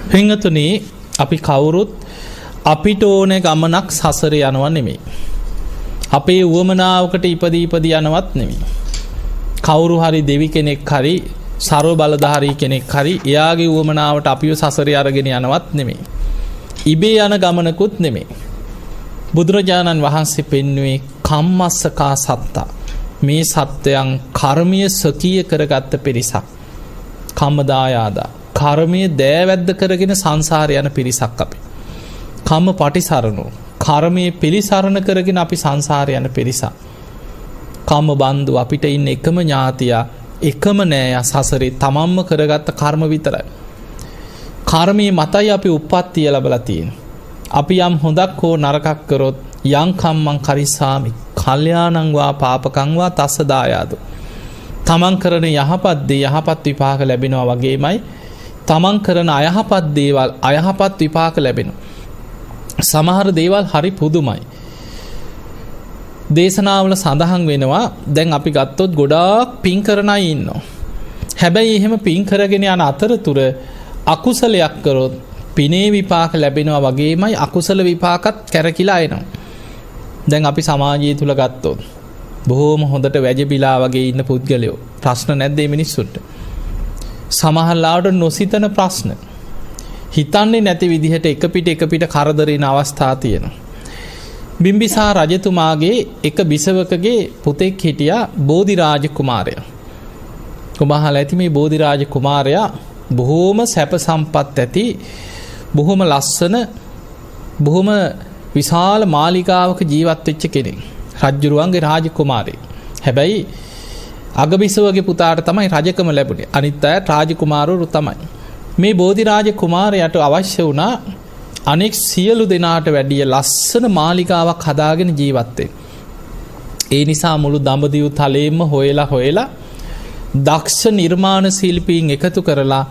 පින්වතුනි අපි කවුරුත් අපිට ඕනේ ගමනක් සසරේ යනවා නෙමෙයි. අපේ උවමනාවකට ඉපදී යනවත් නෙමෙයි. කවුරු හරි දෙවි කෙනෙක් හරි ਸਰව බලධාරී කෙනෙක් හරි එයාගේ උවමනාවට අපිව සසරේ අරගෙන යනවත් නෙමෙයි. ඉබේ යන ගමනකුත් නෙමෙයි. බුදුරජාණන් වහන්සේ පෙන්වුවේ කම්මස්සකා සත්තා. මේ සත්වයන් කර්මීය සකීය කරගත්ත පිරිසක්. කම්මදායාදා කර්මයේ දෑවැද්ද කරගෙන සංසාරේ යන පිරිසක් අපි. කම්ම පටිසරණෝ කර්මයේ පිළිසරණ කරගෙන අපි සංසාරේ යන පිරිසක්. කම්ම බන්දු අපිට ඉන්න එකම ඥාතියා එකම නෑයා සසරේ තමන්ම කරගත්ත කර්ම විතරයි. කර්මයේ මතයි අපි උප්පත්තිය ලැබලා තියෙන්නේ. අපි යම් හොඳක් හෝ නරකක් කරොත් යං කම්මං කරිස්සාමි කල්යාණං වා පාපකං වා තස්ස දායාදෝ. තමන් කරන යහපත් දේ යහපත් විපාක ලැබෙනවා වගේමයි තමන් කරන අයහපත් දේවල් අයහපත් විපාක ලැබෙනවා. සමහර දේවල් හරි පුදුමයි. දේශනාවල සඳහන් වෙනවා දැන් අපි ගත්තොත් ගොඩාක් පින් කරන අය ඉන්නවා. හැබැයි එහෙම පින් කරගෙන යන අතරතුර අකුසලයක් කරොත් පිනේ විපාක ලැබෙනවා වගේමයි අකුසල විපාකත් කැරකිලා එනවා. දැන් අපි සමාජය තුල ගත්තොත් බොහෝම හොඳට වැජබිලා වගේ ඉන්න පුද්ගලයෝ ප්‍රශ්න නැද්ද මේ මිනිස්සුන්ට? සමහරලාට නොසිතන ප්‍රශ්න හිතන්නේ නැති විදිහට එක පිට කරදරින අවස්ථා තියෙනවා. බිම්බිසාර රජතුමාගේ එක බිසවකගේ පුතෙක් හිටියා බෝධිරාජ කුමාරයා. ඔබ අහලා ඇති මේ බෝධිරාජ කුමාරයා බොහෝම සැප සම්පත් ඇති බොහොම ලස්සන බොහොම විශාල මාලිගාවක ජීවත් වෙච්ච කෙනෙක්. රජුරුවන්ගේ රාජකුමාරයෙක්. හැබැයි අගබිසවගේ පුතාට තමයි රජකම ලැබුණේ. අනිත් අය රාජකුමාරවරු තමයි. මේ බෝධිරාජ කුමාරයාට අවශ්‍ය වුණා අනෙක් සියලු දෙනාට වැඩිය ලස්සන මාලිගාවක් හදාගෙන ජීවත් වෙන්න. ඒ නිසා මුළු දඹදිව තලයේම හොයලා දක්ෂ නිර්මාණ ශිල්පීන් එකතු කරලා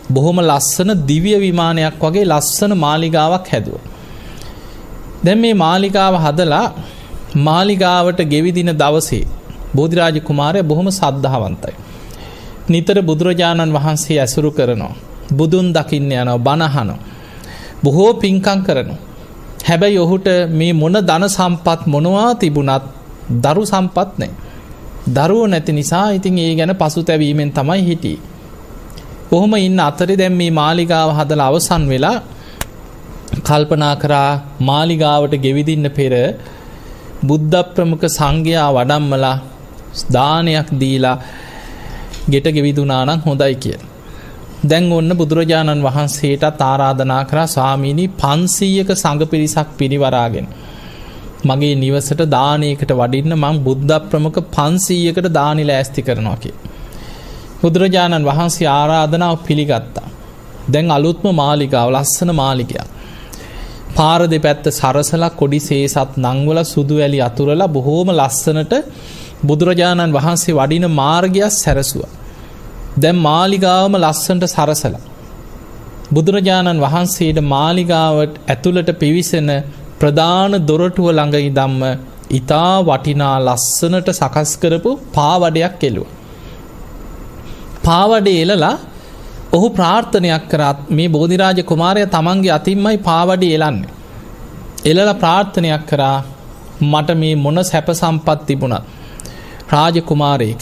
බොහොම ලස්සන දිව්‍ය විමානයක් වගේ ලස්සන මාලිගාවක් හැදුවා. දැන් මේ මාලිගාව හදලා මාලිගාවට ගෙවිදින දවසේ බෝධිරාජ කුමාරයා බොහොම සද්ධාවන්තයි. නිතර බුදුරජාණන් වහන්සේ ඇසුරු කරනවා. බුදුන් දකින්න යනවා, බණ අහනවා. බොහෝ පින්කම් කරනවා. හැබැයි ඔහුට මේ මොන ධන සම්පත් මොනවා තිබුණත් දරු සම්පත් නැහැ. දරුවෝ නැති නිසා ඉතින් ඒ ගැන පසුතැවීමෙන් තමයි හිටියේ. කොහොම ඉන්න අතරේ දැන් මේ මාලිගාව හදලා අවසන් වෙලා කල්පනා කරා මාලිගාවට ගෙවිදින්න පෙර බුද්ධ ප්‍රමුඛ සංඝයා වඩම්මලා දානයක් දීලා ගෙට ගෙවිදුනා නම් හොඳයි කියලා. දැන් ඔන්න බුදුරජාණන් වහන්සේට ආරාධනා කරා ස්වාමීනි 500ක සංඝ පිරිසක් පිරිවරාගෙන මගේ නිවසට දානයකට වඩින්න මම බුද්ධ ප්‍රමුඛ 500කට දානි ලෑස්ති කරනවා කියලා. බුදුරජාණන් වහන්සේ ආරාධනාව පිළිගත්තා. දැන් අලුත්ම මාලිගාව ලස්සන මාලිගයක්. පාර දෙපැත්ත සරසලා කොඩි සේසත් නංවල සුදු වැලි අතුරලා බොහෝම ලස්සනට බුදුරජාණන් වහන්සේ වඩින මාර්ගය සැරසුවා. දැන් මාලිගාවම ලස්සනට සරසලා බුදුරජාණන් වහන්සේට මාලිගාවට ඇතුළට පිවිසෙන ප්‍රධාන දොරටුව ළඟ ඉඳන්ම ඊටා වටිනා ලස්සනට සකස් කරපු පාවඩයක් එළුවා. පාවඩේ එලලා ඔහු ප්‍රාර්ථනයක් කරත් මේ බෝධිරාජ කුමාරයා තමන්ගේ අතින්මයි පාවඩේ එලන්නේ. එලලා ප්‍රාර්ථනයක් කරා මට මේ මොන සැප සම්පත් තිබුණත් රාජකුමාරයෙක්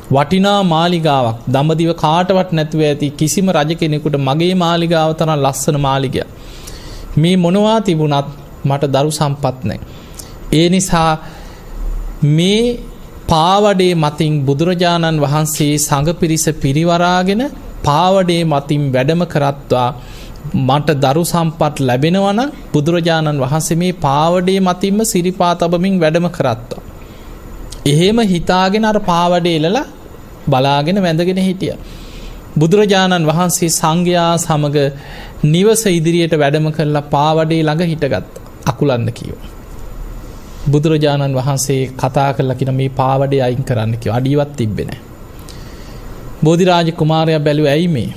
වටිනා මාලිගාවක් දඹදිව කාටවත් නැතුව ඇති කිසිම රජ කෙනෙකුට මගේ මාලිගාව තරම් ලස්සන මාලිගයක් මේ මොනවා තිබුණත් මට දරු සම්පත් නැහැ. ඒ නිසා මේ පාවඩේ මතින් බුදුරජාණන් වහන්සේ සංඝ පිරිස පිරිවරාගෙන පාවඩේ මතින් වැඩම කරත්වා මට දරු සම්පත් ලැබෙනවා නම් බුදුරජාණන් වහන්සේ මේ පාවඩේ මතින්ම සිරිපා තබමින් වැඩම කරත්වා. එහෙම හිතාගෙන අර පාවඩේ එලලා බලාගෙන වැඳගෙන හිටියා. බුදුරජාණන් වහන්සේ සංඝයා සමග නිවස ඉදිරියට වැඩම කරලා පාවඩේ ළඟ හිටගත්තා. අකුලන්න කිව්වා. බුදුරජාණන් වහන්සේ කතා කරලා කියන මේ පාවඩේ අයින් කරන්න කිව්වා. අඩියවත් තිබ්බේ නැහැ. බෝධිරාජ කුමාරයා බැලුවා ඇයි මේ?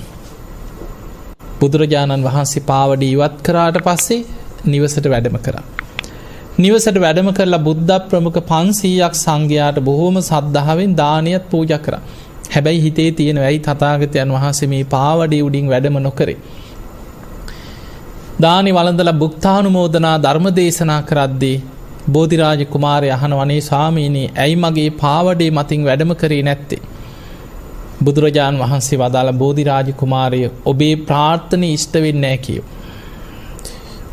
බුදුරජාණන් වහන්සේ පාවඩේ ඉවත් කරාට පස්සේ නිවසට වැඩම කරා. නිවසට වැඩම කරලා බුද්ධ ප්‍රමුඛ 500ක් සංඝයාට බොහෝම සද්ධාවෙන් දානයත් පූජා කරා. හැබැයි හිතේ තියෙන ඇයි තථාගතයන් වහන්සේ මේ පාවඩේ උඩින් වැඩම නොකරේ? දානි වළඳලා බුක්තානුමෝදනා ධර්ම දේශනා කරද්දී බෝධිරාජ කුමාරයා අහනවා අනේ ස්වාමීනි ඇයි මගේ පාවඩේ මතින් වැඩම කරේ නැත්තේ? බුදුරජාන් වහන්සේ වදාළ බෝධිරාජ කුමාරය ඔබේ ප්‍රාර්ථනය ඉෂ්ට වෙන්නේ නැහැ කියෝ.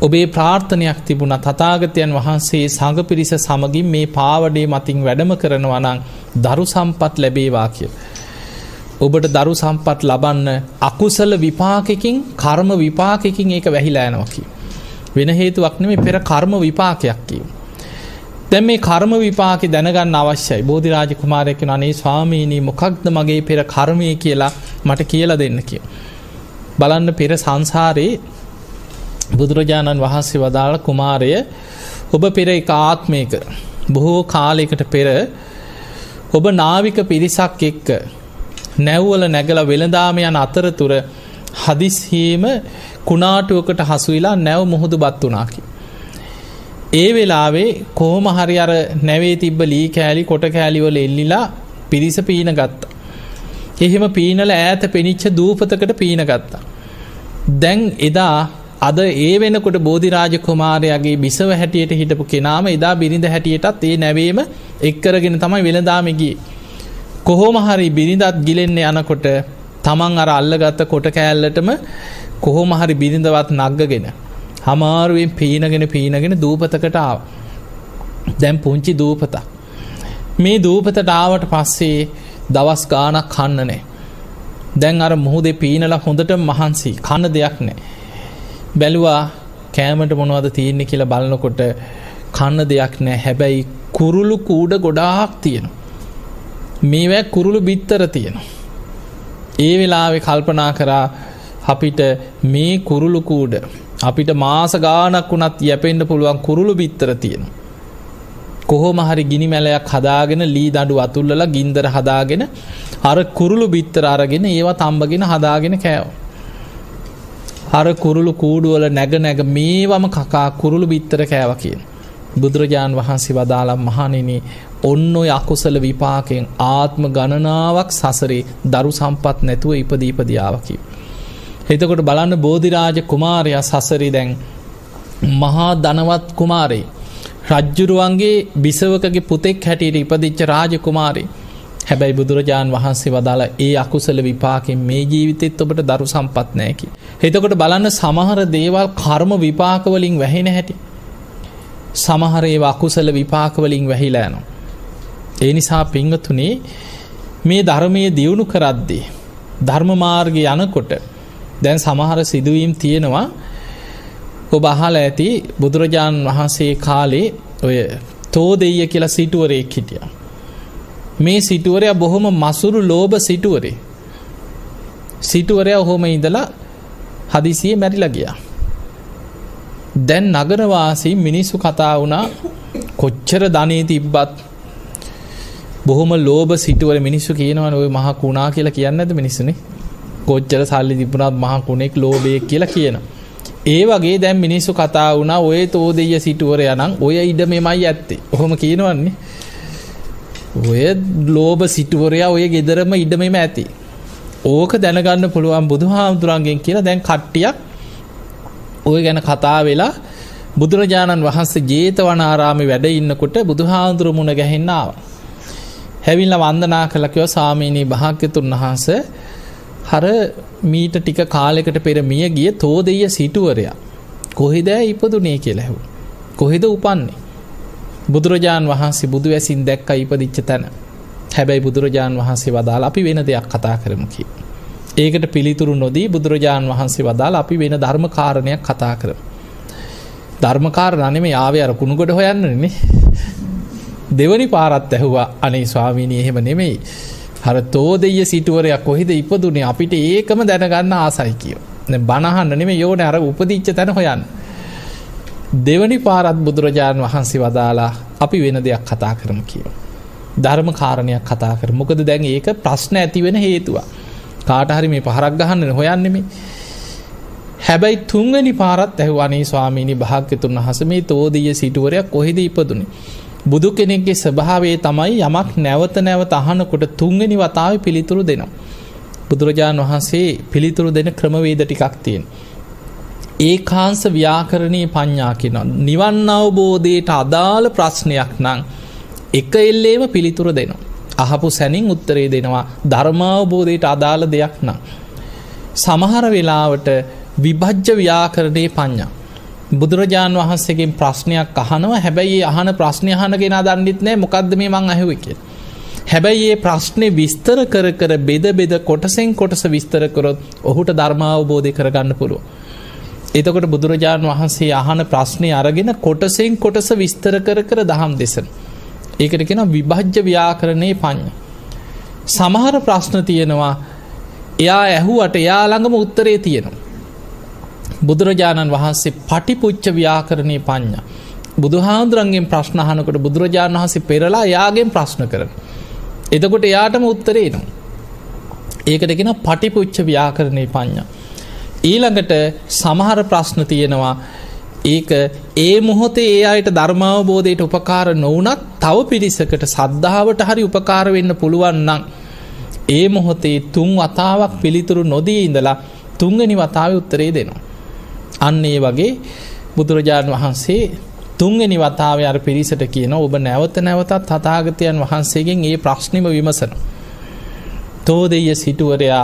ඔබේ ප්‍රාර්ථනයක් තිබුණා තථාගතයන් වහන්සේ සංඝ පිරිස සමගින් මේ පාවඩේ මතින් වැඩම කරනවා නම් දරු සම්පත් ලැබේවා කියලා. ඔබට දරු සම්පත් ලබන්න අකුසල විපාකකින් කර්ම විපාකකින් ඒක වැහිලා යනවා කියෝ. වෙන හේතුවක් නෙමෙයි පෙර කර්ම විපාකයක් කියෝ. දැන් මේ කර්ම විපාකේ දැනගන්න අවශ්‍යයි. බෝධිරාජ කුමාරයා කියනවා අනේ ස්වාමීනි මොකක්ද මගේ පෙර කර්මය කියලා මට කියලා දෙන්න කියලා. බලන්න පෙර සංසාරේ බුදුරජාණන් වහන්සේ වදාළ කුමාරය ඔබ පෙර එක ආත්මයක බොහෝ කාලයකට පෙර ඔබ නාවික පිරිසක් එක්ක නැව්වල නැගලා වෙළඳාම යන අතරතුර හදිස්සියෙම කුණාටුවකට හසු වෙලා නැව් මුහුදුබත් වුණා කියලා. ඒ වෙලාවේ කොහොම හරි අර නැවේ තිබ්බ ලී කෑලි කොට කෑලි වල එල්ලිලා පිරිස පීන ගත්තා. එහෙම පීනලා ඈත පෙනිච්ච දූපතකට පීන ගත්තා. දැන් එදා අද ඒ වෙනකොට බෝධිරාජ කුමාරයාගේ බිසව හැටියට හිටපු කෙනාම එදා බිරිඳ හැටියටත් ඒ නැවේම එක් කරගෙන තමයි වෙළඳාමේ ගියේ. කොහොම හරි බිරිඳත් ගිලෙන්න යනකොට තමන් අර අල්ලගත්ත කොට කෑල්ලටම කොහොම හරි බිරිඳවත් නග්ගගෙන අමාරුවෙන් පීනගෙන දූපතකට ආවා. දැන් පුංචි දූපතක්. මේ දූපතට ආවට පස්සේ දවස් ගාණක් කන්න නැහැ. දැන් අර මුහුදේ පීනලා හොඳට මහන්සි කන්න දෙයක් නැහැ. බැලුවා කෑමට මොනවද තියෙන්නේ කියලා බලනකොට කන්න දෙයක් නැහැ. හැබැයි කුරුළු කූඩ ගොඩාක් තියෙනවා. මේවා කුරුළු බිත්තර තියෙනවා. ඒ වෙලාවේ කල්පනා කරා අපිට මේ කුරුළු කූඩ අපිට මාස ගාණක් වුණත් යැපෙන්න පුළුවන් කුරුළු බිත්තර තියෙනවා. කොහොම හරි ගිනි මැලයක් හදාගෙන ලී දඬු අතුල්ලලා ගින්දර හදාගෙන අර කුරුළු බිත්තර අරගෙන ඒවා තඹගෙන හදාගෙන කෑවා. අර කුරුළු කූඩු වල නැග මේවම කකා කුරුළු බිත්තර කෑවා කියන. බුදුරජාන් වහන්සේ වදාළා මහණෙනි ඔන්න ඔය අකුසල විපාකයෙන් ආත්ම ගණනාවක් සසරේ දරු සම්පත් නැතුව ඉපදී ආවා කිව්වා. එතකොට බලන්න බෝධිරාජ කුමාරයා සසරේ දැන් මහා ධනවත් කුමාරේ රජ්ජුරුවන්ගේ බිසවකගේ පුතෙක් හැටියට ඉපදිච්ච රාජ කුමාරේ. හැබැයි බුදුරජාන් වහන්සේ වදාලා ඒ අකුසල විපාකයෙන් මේ ජීවිතෙත් ඔබට දරු සම්පත් නැහැ කි. එතකොට බලන්න සමහර දේවල් කර්ම විපාක වලින් වැහෙන හැටි. සමහර ඒවා අකුසල විපාක වලින් වැහිලා යනවා. ඒ නිසා පින්වතුනි මේ ධර්මයේ දියුණු කරද්දී ධර්ම මාර්ගයේ යනකොට දැන් සමහර සිදුවීම් තියෙනවා. ඔබ අහලා ඇති බුදුරජාණන් වහන්සේ කාලේ ඔය තෝදෙය්‍ය කියලා සිටුවරයෙක් හිටියා. මේ සිටුවරයා බොහොම මසුරු ලෝභ සිටුවරේ. සිටුවරයා ඔහොම ඉඳලා හදිසියෙ මැරිලා ගියා. දැන් නගරවාසී මිනිස්සු කතා වුණා කොච්චර ධනෙ තිබ්බත් බොහොම ලෝභ සිටුවර මිනිස්සු කියනවනේ ඔය මහා කුණා කියලා කියන්නේ නැද්ද මිනිස්සුනේ? කොච්චර සල්ලි තිබුණත් මහා කුණෙක් ලෝභයෙක් කියලා කියනවා. ඒ වගේ දැන් මිනිස්සු කතා වුණා ඔය තෝදෙය්‍ය සිටුවරයා නම් ඔය ඉඩමෙමයි ඇත්තේ. ඔහොම කියනවන්නේ. ඔය ලෝභ සිටුවරයා ඔය ගෙදරම ඉඩමෙම ඇති. ඕක දැනගන්න පුළුවන් බුදුහාමුදුරන්ගෙන් කියලා දැන් කට්ටියක් ඔය ගැන කතා වෙලා බුදුරජාණන් වහන්සේ ජේතවනාරාමේ වැඩ ඉන්නකොට බුදුහාමුදුරු මුණ ගැහෙන්න ආවා. හැවිල්ලා වන්දනා කළා කිව්වා ස්වාමීනි භාග්‍යතුන් වහන්සේ හර මීට ටික කාලයකට පෙර මිය ගිය තෝදෙය්‍ය සිටුවරයා කොහෙද ඉපදුනේ කියලා ඇහුවා. කොහෙද උපන්නේ? බුදුරජාන් වහන්සේ බුදු වැසින් දැක්ක ඉපදිච්ච තැන. හැබැයි බුදුරජාන් වහන්සේ වදාලා අපි වෙන දෙයක් කතා කරමු කියලා. ඒකට පිළිතුරු නොදී බුදුරජාන් වහන්සේ වදාලා අපි වෙන ධර්ම කාරණයක් කතා කරමු. ධර්ම කාරණා නෙමෙයි ආවේ අර කුණුගොඩ හොයන්නනේ. දෙවනි පාරත් ඇහුවා අනේ ස්වාමීනි එහෙම නෙමෙයි. අර තෝදෙය්‍ය සිටුවරයා කොහෙද ඉපදුනේ අපිට ඒකම දැනගන්න ආසයි කියෝ. දැන් බණ අහන්න නෙමෙයි යෝනේ අර උපදිච්ච තැන හොයන්න. දෙවනි පාරත් බුදුරජාණන් වහන්සේ වදාලා අපි වෙන දෙයක් කතා කරමු කියෝ. ධර්ම කාරණයක් කතා කරමු. මොකද දැන් ඒක ප්‍රශ්න ඇති වෙන හේතුවක්. කාට හරි මේ පහරක් ගහන්න හොයන්නේ මේ. හැබැයි තුන්වෙනි පාරත් ඇහුවා අනේ ස්වාමීනි භාග්‍යතුන් වහන්සේ මේ තෝදෙය්‍ය සිටුවරයා කොහෙද ඉපදුනේ? බුදු කෙනෙක්ගේ ස්වභාවය තමයි යමක් නැවත නැවත අහනකොට තුන්වෙනි වතාවේ පිළිතුරු දෙනවා. බුදුරජාණන් වහන්සේ පිළිතුරු දෙන ක්‍රමවේද ටිකක් තියෙනවා. ඒකාංශ ව්‍යාකරණීය පඤ්ඤා කියනවා. නිවන් අවබෝධයට අදාළ ප්‍රශ්නයක් නම් එක එල්ලේම පිළිතුර දෙනවා. අහපු සැනින් උත්තරේ දෙනවා. ධර්මාවබෝධයට අදාළ දෙයක් නම්. සමහර වෙලාවට විභජ්‍ය ව්‍යාකරණීය පඤ්ඤා. බුදුරජාන් වහන්සේගෙන් ප්‍රශ්නයක් අහනවා. හැබැයි ඒ අහන ප්‍රශ්නේ අහන කෙනා දන්නෙත් නැහැ මොකද්ද මේ මං අහුවේ කියලා. හැබැයි මේ ප්‍රශ්නේ විස්තර කර කර බෙද කොටසෙන් කොටස විස්තර කරොත් ඔහුට ධර්මාවබෝධය කරගන්න පුළුවන්. එතකොට බුදුරජාණන් වහන්සේ අහන ප්‍රශ්නේ අරගෙන කොටසෙන් කොටස විස්තර කර කර දහම් දෙසන. ඒකට කියනවා විභජ්‍ය ව්‍යාකරණේ පඤ්ඤා. සමහර ප්‍රශ්න තියෙනවා එයා ඇහුවට එයා ළඟම උත්තරේ තියෙනවා. බුදුරජාණන් වහන්සේ පටිපුච්ච ව්‍යාකරණේ පඤ්ඤා. බුදුහාඳුරන්ගෙන් ප්‍රශ්න අහනකොට බුදුරජාණන් වහන්සේ පෙරලා එයාගෙන් ප්‍රශ්න කරනවා. එතකොට එයාටම උත්තරේ එනවා. ඒකට කියනවා පටිපුච්ච ව්‍යාකරණේ පඤ්ඤා. ඊළඟට සමහර ප්‍රශ්න තියෙනවා ඒක ඒ මොහොතේ ඒ අයට ධර්මාවබෝධයට උපකාර නොවුනත් තව පිරිසකට සද්ධාවට හරි උපකාර වෙන්න පුළුවන් නම් ඒ මොහොතේ 3 වතාවක් පිළිතුරු නොදී ඉඳලා 3 වෙනි වතාවේ උත්තරේ දෙනවා. අන්න ඒ වගේ බුදුරජාණන් වහන්සේ 3 වෙනි වතාවේ අර පිරිසට කියනවා ඔබ නැවත නැවතත් තථාගතයන් වහන්සේගෙන් මේ ප්‍රශ්නෙම විමසන. තෝදෙය සිටුවරයා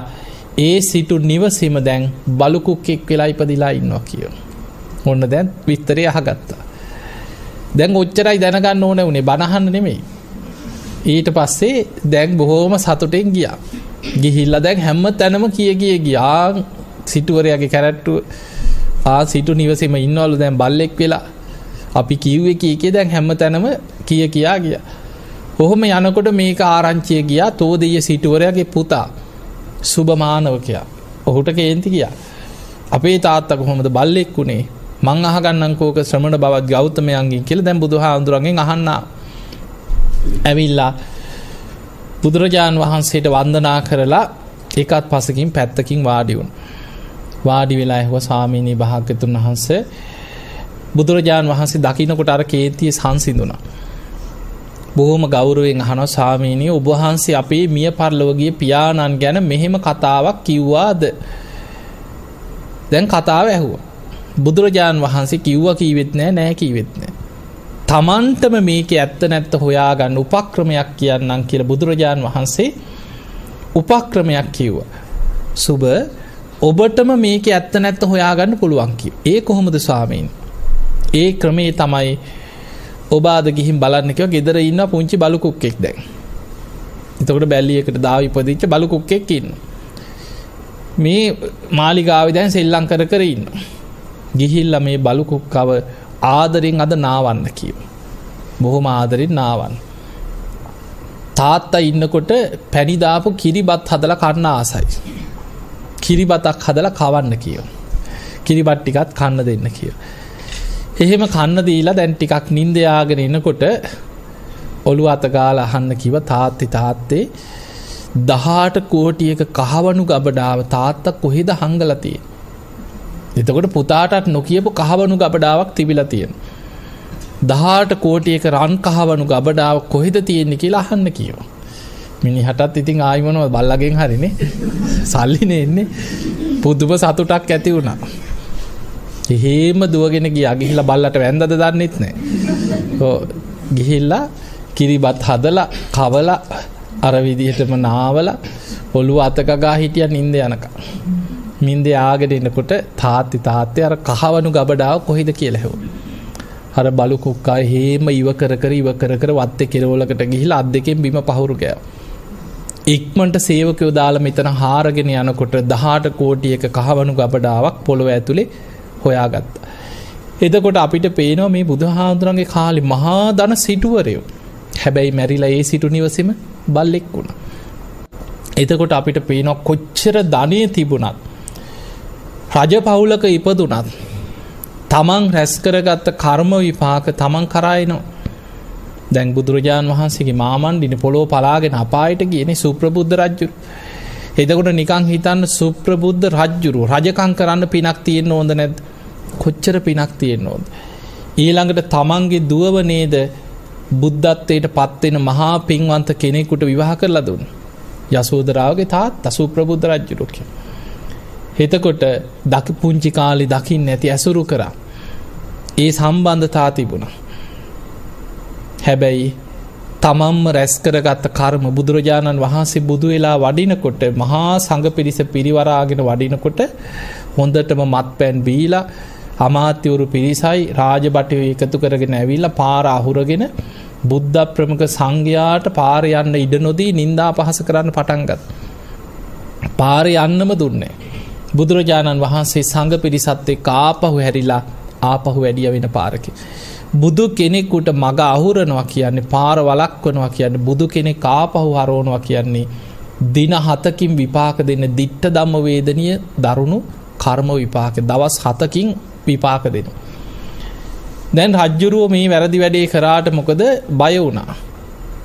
ඒ සිටු නිවසේම දැන් බලුකුක්ෙක් වෙලා ඉපදිලා ඉන්නවා කියනවා. ඔන්න දැන් විස්තරය අහගත්තා. දැන් ඔච්චරයි දැනගන්න ඕන උනේ බණ අහන්න නෙමෙයි. ඊට පස්සේ දැන් බොහොම සතුටින් ගියා. ගිහිල්ලා දැන් හැම තැනම ගියා. සිටුවරයාගේ කැරට්ටුව සිටු නිවසේම ඉන්නවලු දැන් බල්ලෙක් වෙලා. අපි කිව්වේ කීකේ දැන් හැම තැනම කියා ගියා. කොහොම යනකොට මේක ආරංචිය ගියා තෝදෙය සිටුවරයාගේ පුතා සුබමානවකයා. ඔහුට කේන්ති ගියා. අපේ තාත්තා කොහොමද බල්ලෙක් වුණේ? මං අහගන්නම්කෝක ශ්‍රමණ බවත් ගෞතමයන්ගෙන් කියලා දැන් බුදුහාඳුරන්ගෙන් අහන්න. ඇවිල්ලා බුදුරජාන් වහන්සේට වන්දනා කරලා ඒකත් පසකින් පැත්තකින් වාඩි වුණා. වාඩි වෙලා ඇහුවා ස්වාමීනි භාග්‍යතුන් වහන්සේ බුදුරජාන් වහන්සේ දකින්නකොට අර කේන්තිය සංසිඳුණා. බොහොම ගෞරවයෙන් අහනවා ස්වාමීනි ඔබ වහන්සේ අපේ මිය පරලොවගේ පියාණන් ගැන මෙහෙම කතාවක් කිව්වාද? දැන් කතාව ඇහුවා. බුදුරජාන් වහන්සේ කිව්වා කීවෙත් නෑ කීවෙත් නෑ. තමන්ටම මේකේ ඇත්ත නැත්ත හොයාගන්න උපක්‍රමයක් කියන්නම් කියලා බුදුරජාන් වහන්සේ උපක්‍රමයක් කිව්වා. සුබ ඔබටම මේකේ ඇත්ත නැත්ත හොයාගන්න පුළුවන් කිව්වා. ඒ කොහොමද ස්වාමීනි? ඒ ක්‍රමේ තමයි ඔබ අද ගිහින් බලන්න කිව්වා ගෙදර ඉන්න පුංචි බලු කුක්කෙක් දැන්. එතකොට බැල්ලියකට දාව ඉපදිච්ච බලු කුක්කෙක් ඉන්නවා. මේ මාලිගාවේ දැන් සෙල්ලම් කර ඉන්නවා. ගිහිල්ලා මේ බලු කුක්කව ආදරෙන් අද නාවන්න කිව්වා. බොහොම ආදරෙන් නාවන්න. තාත්තා ඉන්නකොට පැණි දාපු කිරිබත් හදලා කන්න ආසයි. කිරිබතක් හදලා කවන්න කිව්වා. කිරිබත් ටිකත් කන්න දෙන්න කිව්වා. එහෙම කන්න දීලා දැන් ටිකක් නිින්ද යාගෙන ඉනකොට ඔළුව අත ගාලා අහන්න කිව්වා තාත්තේ 18 කෝටියක කහවණු ගබඩාව තාත්තා කොහෙද හංගලා තියෙන්නේ? එතකොට පුතාටත් නොකියපු කහවණු ගබඩාවක් තිබිලා තියෙනවා. 18 කෝටියක රන් කහවණු ගබඩාව කොහෙද තියෙන්නේ කියලා අහන්න කිව්වා. මිනිහටත් ඉතින් ආයි මොනවද බල්ලගෙන් හරිනේ. සල්ලිනේ එන්නේ. පුදුම සතුටක් ඇති වුණා. එහෙම දුවගෙන ගියා. ගිහිල්ලා බල්ලට වැන්දද දන්නෙත් නැහැ. ගිහිල්ලා කිරිබත් හදලා කවලා අර විදිහටම නාවලා ඔළුව අතකගා හිටියා නිින්ද යනකම්. නිින්ද ආගෙන ඉන්නකොට තාත්තේ අර කහවණු ගබඩාව කොහෙද කියලා ඇහුවා. අර බලු කුක්කා එහෙම ඉව කර වත්තේ කෙරවලකට ගිහිල්ලා අත් දෙකෙන් බිම පහුරු ගෑවා. ඉක්මනට සේවකයෝ දාලා මෙතන හාරගෙන යනකොට 18 කෝටියක කහවණු ගබඩාවක් පොළොව ඇතුලේ හොයාගත්තා. එතකොට අපිට පේනවා මේ බුදුහාඳුරන්ගේ කාලේ මහා ධන සිටුවරයෝ. හැබැයි මැරිලා ඒ සිටු නිවසේම බල්ලෙක් වුණා. එතකොට අපිට පේනවා කොච්චර ධනෙ තිබුණත් රජ පවුලක ඉපදුණත් තමන් රැස් කරගත්ත කර්ම විපාක තමන් කරා එනවා. දැන් බුදුරජාන් වහන්සේගේ මාමණ්ඩිනේ පොළොව පලාගෙන අපායට ගියනේ සුප්‍රබුද්ධ රජුරු. එතකොට නිකන් හිතන්න සුප්‍රබුද්ධ රජුරු රජකම් කරන්න පිනක් තියෙන්න ඕනද නැද්ද? කොච්චර පිනක් තියෙන්න ඕනද? ඊළඟට තමන්ගේ දුවව නේද බුද්ධත්වයට පත් වෙන මහා පින්වන්ත කෙනෙකුට විවාහ කරලා දුන්නා. යසෝදරාවගේ තාත්තා සුප්‍රබුද්ධ රජුරු. එතකොට පුංචි කාලේ දකින්න ඇති ඇසුරු කරා. ඒ සම්බන්ධතා තිබුණා. හැබැයි තමන්ම රැස් කරගත්ත කර්ම බුදුරජාණන් වහන්සේ බුදු වෙලා වඩිනකොට මහා සංඝ පිරිස පිරිවරාගෙන වඩිනකොට හොඳටම මත්පැන් බීලා අමාත්‍යවරු පිරිසයි රාජබටයෝ එකතු කරගෙන ඇවිල්ලා පාර අහුරගෙන බුද්ධ ප්‍රමුඛ සංඝයාට පාර යන්න ඉඩ නොදී නින්දා පහස කරන්න පටන් ගත්තා. පාර යන්නම දුන්නේ. බුදුරජාණන් වහන්සේ සංඝ පිරිසත් එක්ක ආපහු හැරිලා ආපහු වැඩිය වෙන පාරක. බුදු කෙනෙකුට මග අහුරනවා කියන්නේ පාර වළක්වනවා කියන්නේ බුදු කෙනෙක් ආපහු හරවනවා කියන්නේ දින 7කින් විපාක දෙන්න ditta ධම්ම වේදනීය දරුණු කර්ම විපාක දවස් 7කින් විපාක දෙනවා. දැන් රජ්ජුරුව මේ වැරදි වැඩේ කරාට මොකද බය වුණා.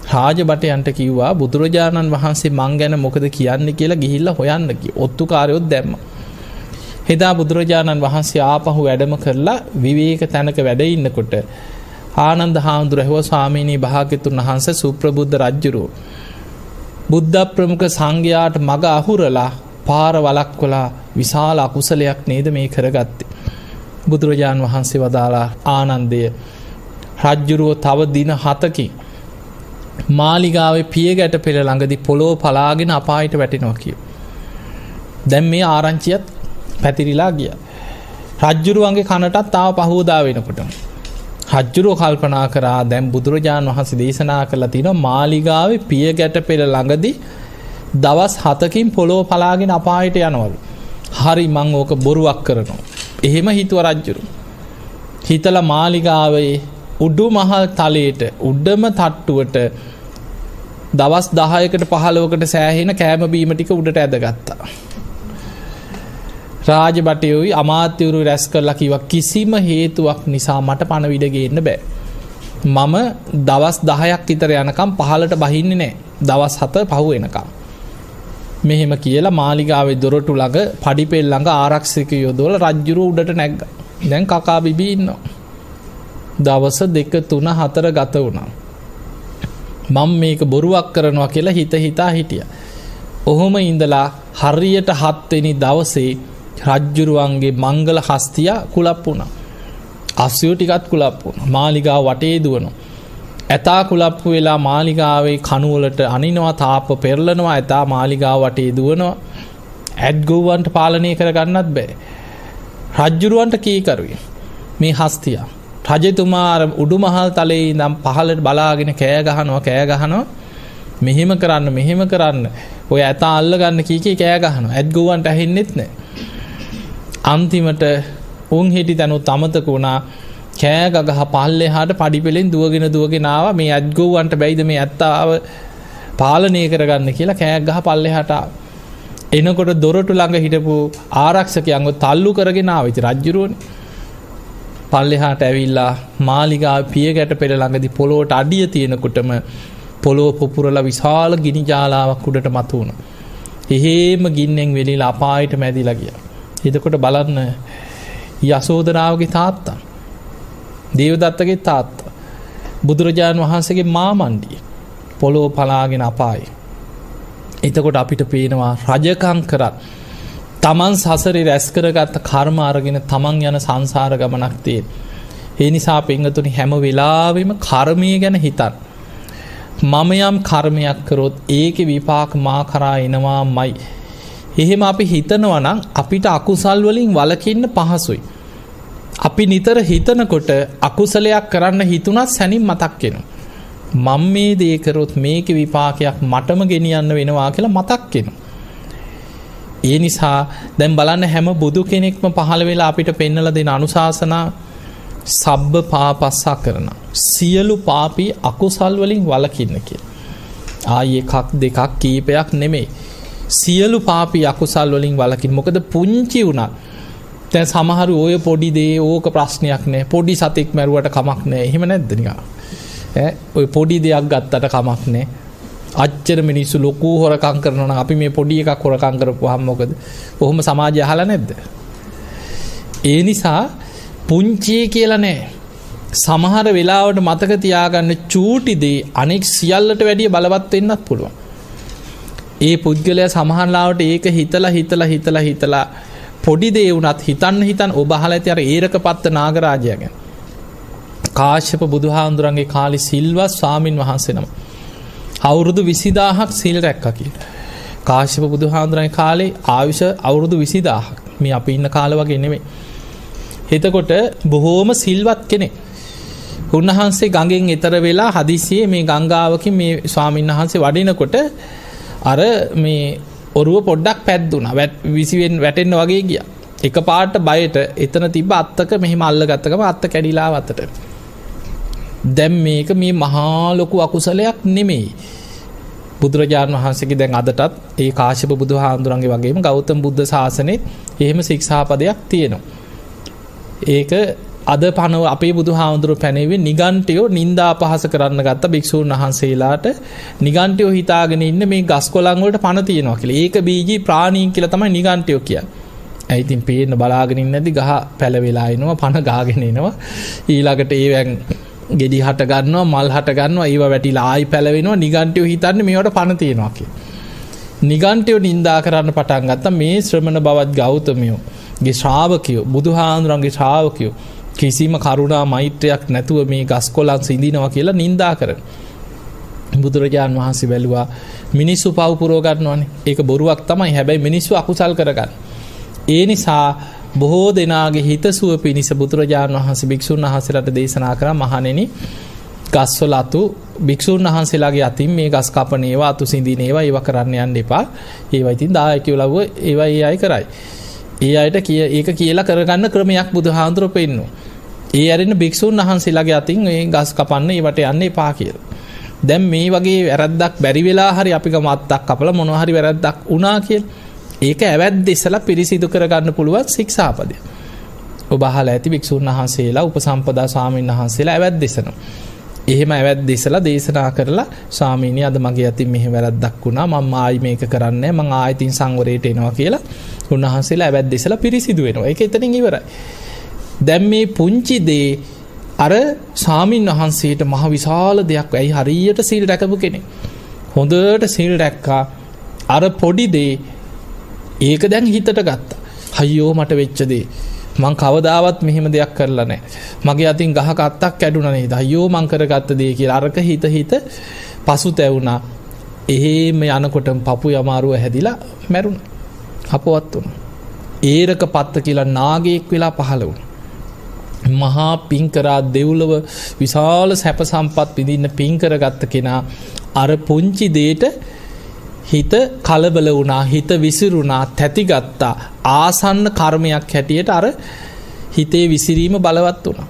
රාජබටයන්ට කිව්වා බුදුරජාණන් වහන්සේ මං ගැන මොකද කියන්නේ කියලා ගිහිල්ලා හොයන්න කිව්වා. ඔත්තුකාරයොත් දැම්මා. එදා බුදුරජාණන් වහන්සේ ආපහු වැඩම කරලා විවේක තැනක වැඩ ඉන්නකොට ආනන්ද හාමුදුරුවෝ ස්වාමීනි භාග්‍යතුන් වහන්සේ සුප්‍රබුද්ධ රජ්ජුරුව බුද්ධ ප්‍රමුඛ සංඝයාට මග අහුරලා පාර වළක්වලා විශාල අකුසලයක් නේද මේ කරගත්තේ. බුදුරජාණන් වහන්සේ වදාලා ආනන්දය රජ්ජුරුව තව දින 7කින් මාලිගාවේ පියගැට පෙළ ළඟදී පොළොව පලාගෙන අපායට වැටෙනවා කියෝ. දැන් මේ ආරංචියත් පැතිරිලා ගියා. රජ්ජුරුවන්ගේ කනටත් ආව පහෝදා වෙනකොට රජ්ජුරුව කල්පනා කරා දැන් බුදුරජාණන් වහන්සේ දේශනා කරලා තිනවා මාලිගාවේ පියගැට පෙළ ළඟදී දවස් 7කින් පොළොව පලාගෙන අපායට යනවලු. හරි මං ඕක බොරුවක් කරනවා. එහෙම හිතුව රජ්ජුරුව. හිතලා මාලිගාවේ උඩු මහල් තලයට උඩම තට්ටුවට දවස් 10කට 15කට සෑහෙන කෑම බීම ටික උඩට ඇදගත්තා. රාජබටයෝයි අමාත්‍යවරු රැස් කරලා කිව්වා කිසිම හේතුවක් නිසා මට පණවිඩ ගේන්න බෑ. මම දවස් 10ක් විතර යනකම් පහලට බහින්නේ නැහැ. දවස් 7 පහු වෙනකම්. මෙහෙම කියලා මාලිගාවේ දොරටු ළඟ පඩිපෙල් ළඟ ආරක්ෂකයෝ යොදවලා රජ්ජුරුව උඩට නැග්ගා. දැන් කකා බිබී ඉන්නවා. දවස් 2 3 4 ගත වුණා. මම මේක බොරුවක් කරනවා කියලා හිතා හිටියා. ඔහොම ඉඳලා හරියට 7 වෙනි දවසේ රජ්ජුරුවන්ගේ මංගල හස්තිය කුලප් වුණා. අස්සයෝ ටිකත් කුලප් වුණා. මාලිගාව වටේ දුවනවා. ඇතා කුලප්පු වෙලා මාලිගාවේ කණුවලට අනිනවා තාප්ප පෙරලනවා. ඇතා මාලිගාව වටේ දුවනවා. ඇඩ්ගොව්වන්ට පාලනය කරගන්නත් බෑ. රජ්ජුරුවන්ට කීකරුයි මේ හස්තිය. රජතුමා අර උඩුමහල් තලයේ ඉඳන් පහළට බලාගෙන කෑ ගහනවා. මෙහෙම කරන්න. ඔය ඇතා අල්ලගන්න කී කෑ ගහනවා. ඇඩ්ගොව්වන්ට ඇහෙන්නෙත් නෑ. අන්තිමට උන් හිටි තැනුත් අමතක වුණා. කෑ ගහ පල්ලෙහාට පඩිපෙලෙන් දුවගෙන ආවා. මේ ඇඩ්ගොව්වන්ට බැයිද මේ ඇත්තාව පාලනය කරගන්න කියලා කෑ ගහ පල්ලෙහාට ආවා. එනකොට දොරටු ළඟ හිටපු ආරක්ෂකයන්ව තල්ලු කරගෙන ආවා. ඉතින් රජ්ජුරුවනේ පල්ලෙහාට ඇවිල්ලා මාලිගාවේ පියගැට පෙළ ළඟදී පොළොවට අඩිය තියෙනකොටම පොළොව පුපුරලා විශාල ගිනි ජාලාවක් උඩට මතු වුණා. එහෙම ගින්නෙන් වෙලිලා අපායට මැදිලා ගියා. එතකොට බලන්න යසෝදරාවගේ තාත්තා දේවදත්තගේ තාත්තා බුදුරජාණන් වහන්සේගේ මාමණ්ඩිය පොළොව පලාගෙන අපායේ. එතකොට අපිට පේනවා රජකම් කරත් තමන් සසරේ රැස් කරගත්ත කර්ම අරගෙන තමන් යන සංසාර ගමනක් තියෙන. ඒ නිසා පින්වතුනි හැම වෙලාවෙම කර්මය ගැන හිතන්න. මම යම් කර්මයක් කරොත් ඒකේ විපාක මා කරා එනවාමයි. එහෙම අපි හිතනවා නම් අපිට අකුසල් වලින් වළකින්න පහසුයි. අපි නිතර හිතනකොට අකුසලයක් කරන්න හිතුණත් සැනින් මතක් වෙනවා. මම මේ දේ කරොත් මේකේ විපාකයක් මටම ගෙනියන්න වෙනවා කියලා මතක් වෙනවා. ඒ නිසා දැන් බලන්න හැම බුදු කෙනෙක්ම පහළ වෙලා අපිට පෙන්නලා දෙන අනුශාසනා සබ්බ පාපස්සා කරන සියලු පාපී අකුසල් වලින් වළකින්න කියලා. ආයි එකක් දෙකක් කීපයක් නෙමෙයි. සියලු පාපී අකුසල් වලින් වළකින්න. මොකද පුංචි උනත් දැන් සමහරු ඔය පොඩි දේ ඕක ප්‍රශ්නයක් නෑ. පොඩි සතෙක් මැරුවට කමක් නෑ. එහෙම නැද්ද නිකන්? ඔය පොඩි දෙයක් ගත්තට කමක් නෑ. අච්චර මිනිස්සු ලොකු හොරකම් කරනවා නම් අපි මේ පොඩි එකක් හොරකම් කරපුවාම මොකද? කොහොම සමාජය අහලා නැද්ද? ඒ නිසා පුංචි කියලා නෑ. සමහර වෙලාවට මතක තියාගන්න චූටි දේ අනෙක් සියල්ලට වැඩිය බලවත් වෙන්නත් පුළුවන්. ඒ පුද්ගලයා සමහර ලාවට ඒක හිතලා පොඩි දේ වුණත් හිතන්න ඔබ අහලා ඇති අර ඒරකපත්ත නාගරාජයා ගැන. කාශ්‍යප බුදුහාඳුරන්ගේ කාලේ සිල්වත් ස්වාමින් වහන්සේ නම. අවුරුදු 20000ක් සීල් රැක්කා කියලා. කාශ්‍යප බුදුහාඳුරන්ගේ කාලේ ආයුෂ අවුරුදු 20000ක්. මේ අපි ඉන්න කාලේ වගේ නෙමෙයි. එතකොට බොහෝම සිල්වත් කෙනෙක්. උන්වහන්සේ ගඟෙන් එතර වෙලා හදිසියේ මේ ගංගාවකින් මේ ස්වාමීන් වහන්සේ වඩිනකොට අර මේ ඔරුව පොඩ්ඩක් පැද්දුනා. විසිවෙන් වැටෙන්න වගේ ගියා. එකපාරට බයට එතන තිබ්බ අත්තක මෙහෙම අල්ලගත්තකම අත්ත කැඩිලා අතට. දැන් මේක මේ මහා ලොකු අකුසලයක් නෙමෙයි. බුදුරජාණන් වහන්සේගේ දැන් අදටත් ඒ කාශ්‍යප බුදුහාඳුරන්ගේ වගේම ගෞතම බුද්ධ ශාසනයේ එහෙම ශික්ෂාපදයක් තියෙනවා. ඒක අද පනව අපේ බුදුහාමුදුරුව පැනෙවේ නිගණ්ඨයෝ නින්දා අපහාස කරන්න ගත්ත භික්ෂූන් වහන්සේලාට නිගණ්ඨයෝ හිතාගෙන ඉන්න මේ ගස් කොළන් වලට පණ තියෙනවා කියලා. ඒක බීජී ප්‍රාණීන් කියලා තමයි නිගණ්ඨයෝ කියන්නේ. ඒ ඉතින් පේන්න බලාගෙන ඉන්නේ නැති ගහ පැලවිලා එනවා පණ ගාගෙන එනවා. ඊළඟට ඒවෙන් ගෙඩි හට ගන්නවා මල් හට ගන්නවා ඒව වැටිලා ආයි පැලවෙනවා. නිගණ්ඨයෝ හිතන්නේ මේවට පණ තියෙනවා කියලා. නිගණ්ඨයෝ නින්දා කරන්න පටන් ගත්තා මේ ශ්‍රමණ බවත් ගෞතමයෝ ගේ ශ්‍රාවකයෝ බුදුහාඳුරන්ගේ ශ්‍රාවකයෝ කිසිම කරුණා මෛත්‍රයක් නැතුව මේ ගස් කොළන් සිඳිනවා කියලා නින්දා කරන. බුදුරජාණන් වහන්සේ බැලුවා මිනිස්සු පව් පුරව ගන්නවනේ. ඒක බොරුවක් තමයි. හැබැයි මිනිස්සු අකුසල් කරගන්න. ඒ නිසා බොහෝ දෙනාගේ හිතසුව පිණිස බුදුරජාණන් වහන්සේ භික්ෂුන් වහන්සේලාට දේශනා කරා මහණෙනි ගස්වල අතු භික්ෂුන් වහන්සේලාගේ අතින් මේ ගස් කපන ඒවා අතු සිඳින ඒවා කරන්න යන්න එපා. ඒවා ඉතින් දායකයෝ ලව්ව ඒවා ඒ අය කරයි. ඒ අයට ඒක කියලා කරගන්න ක්‍රමයක් බුදුහාඳුරෝ පෙන්නනවා. ඒ ඇරෙන භික්ෂුන් වහන්සේලාගේ අතින් මේ ගස් කපන්න ඒවට යන්න එපා කියලා. දැන් මේ වගේ වැරද්දක් බැරි වෙලා හරි අපි ගම අත්තක් කපලා මොනවා හරි වැරද්දක් වුණා කියලා ඒක ඇවැද්ද ඉස්සලා පිරිසිදු කරගන්න පුළුවන් ශික්ෂාපදය. ඔබ අහලා ඇති භික්ෂුන් වහන්සේලා උපසම්පදා ස්වාමීන් වහන්සේලා ඇවැද්ද ඉසනවා. එහෙම ඇවැද්ද ඉස්සලා දේශනා කරලා ස්වාමීනි අද මගේ අතින් මෙහෙම වැරද්දක් වුණා මම ආයි මේක කරන්නේ මම ආයෙත් සංවරයට එනවා කියලා උන්වහන්සේලා ඇවැද්ද ඉස්සලා පිරිසිදු වෙනවා. ඒක එතනින් ඉවරයි. දැන් මේ පුංචි දේ අර ස්වාමීන් වහන්සේට මහ විශාල දෙයක්. ඇයි හරියට සීල් රැකපු කෙනෙක්. හොඳට සීල් රැක්කා. අර පොඩි දේ ඒක දැන් හිතට ගත්තා. අයියෝ මට වෙච්ච දේ. මං කවදාවත් මෙහෙම දෙයක් කරලා නැහැ. මගේ අතින් ගහක අත්තක් කැඩුණා නේද? අයියෝ මං කරගත්ත දේ කියලා අරක හිත පසුතැවුණා. එහෙම යනකොටම පපුවේ අමාරුව හැදිලා මැරුණා. අපවත් වුණා. ඒරක පත්ත කියලා නාගයෙක් වෙලා පහළ වුණා. මහා පින් කරා දෙව්ලොව විශාල සැප සම්පත් විඳින්න පින් කරගත්ත කෙනා අර පුංචි දෙයට හිත කලබල වුණා, හිත විසිරුණා, තැතිගත්තා. ආසන්න කර්මයක් හැටියට අර හිතේ විසිරීම බලවත් වුණා.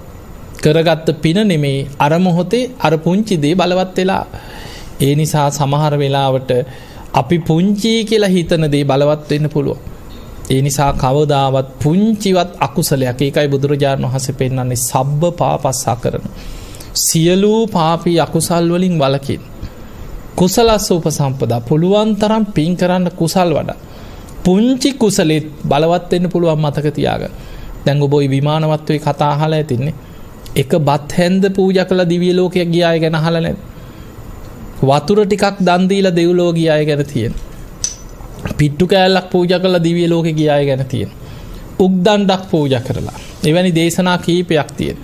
කරගත්ත පින නෙමේ අර මොහොතේ අර පුංචි දේ බලවත් වෙලා. ඒ නිසා සමහර වෙලාවට අපි පුංචි කියලා හිතන දේ බලවත් වෙන්න පුළුවන්. ඒ නිසා කවදාවත් පුංචිවත් අකුසලයක් ඒකයි බුදුරජාණන් වහන්සේ පෙන්නන්නේ සබ්බ පාපස්සා කරන. සියලු පාපී අකුසල් වලින් වළකින්න. කුසලස්ස උපසම්පදා පුළුවන් තරම් පින් කරන්න කුසල් වඩා. පුංචි කුසලෙත් බලවත් වෙන්න පුළුවන් මතක තියාගන්න. දැන් ඔබ ওই විමානවත්වයේ කතා අහලා ඇතින්නේ. එක බත් හැන්ද පූජා කළ දිව්‍ය ලෝකයක් ගිය අය ගැන අහලා නැද්ද? වතුර ටිකක් දන් දීලා දෙව්ලොව ගිය අය ගැන තියෙන. පිට්ටු කෑල්ලක් පූජා කළා දිව්‍ය ලෝකේ ගිය අය ගැන තියෙන. උක්දණ්ඩක් පූජා කරලා. එවැනි දේශනා කීපයක් තියෙන.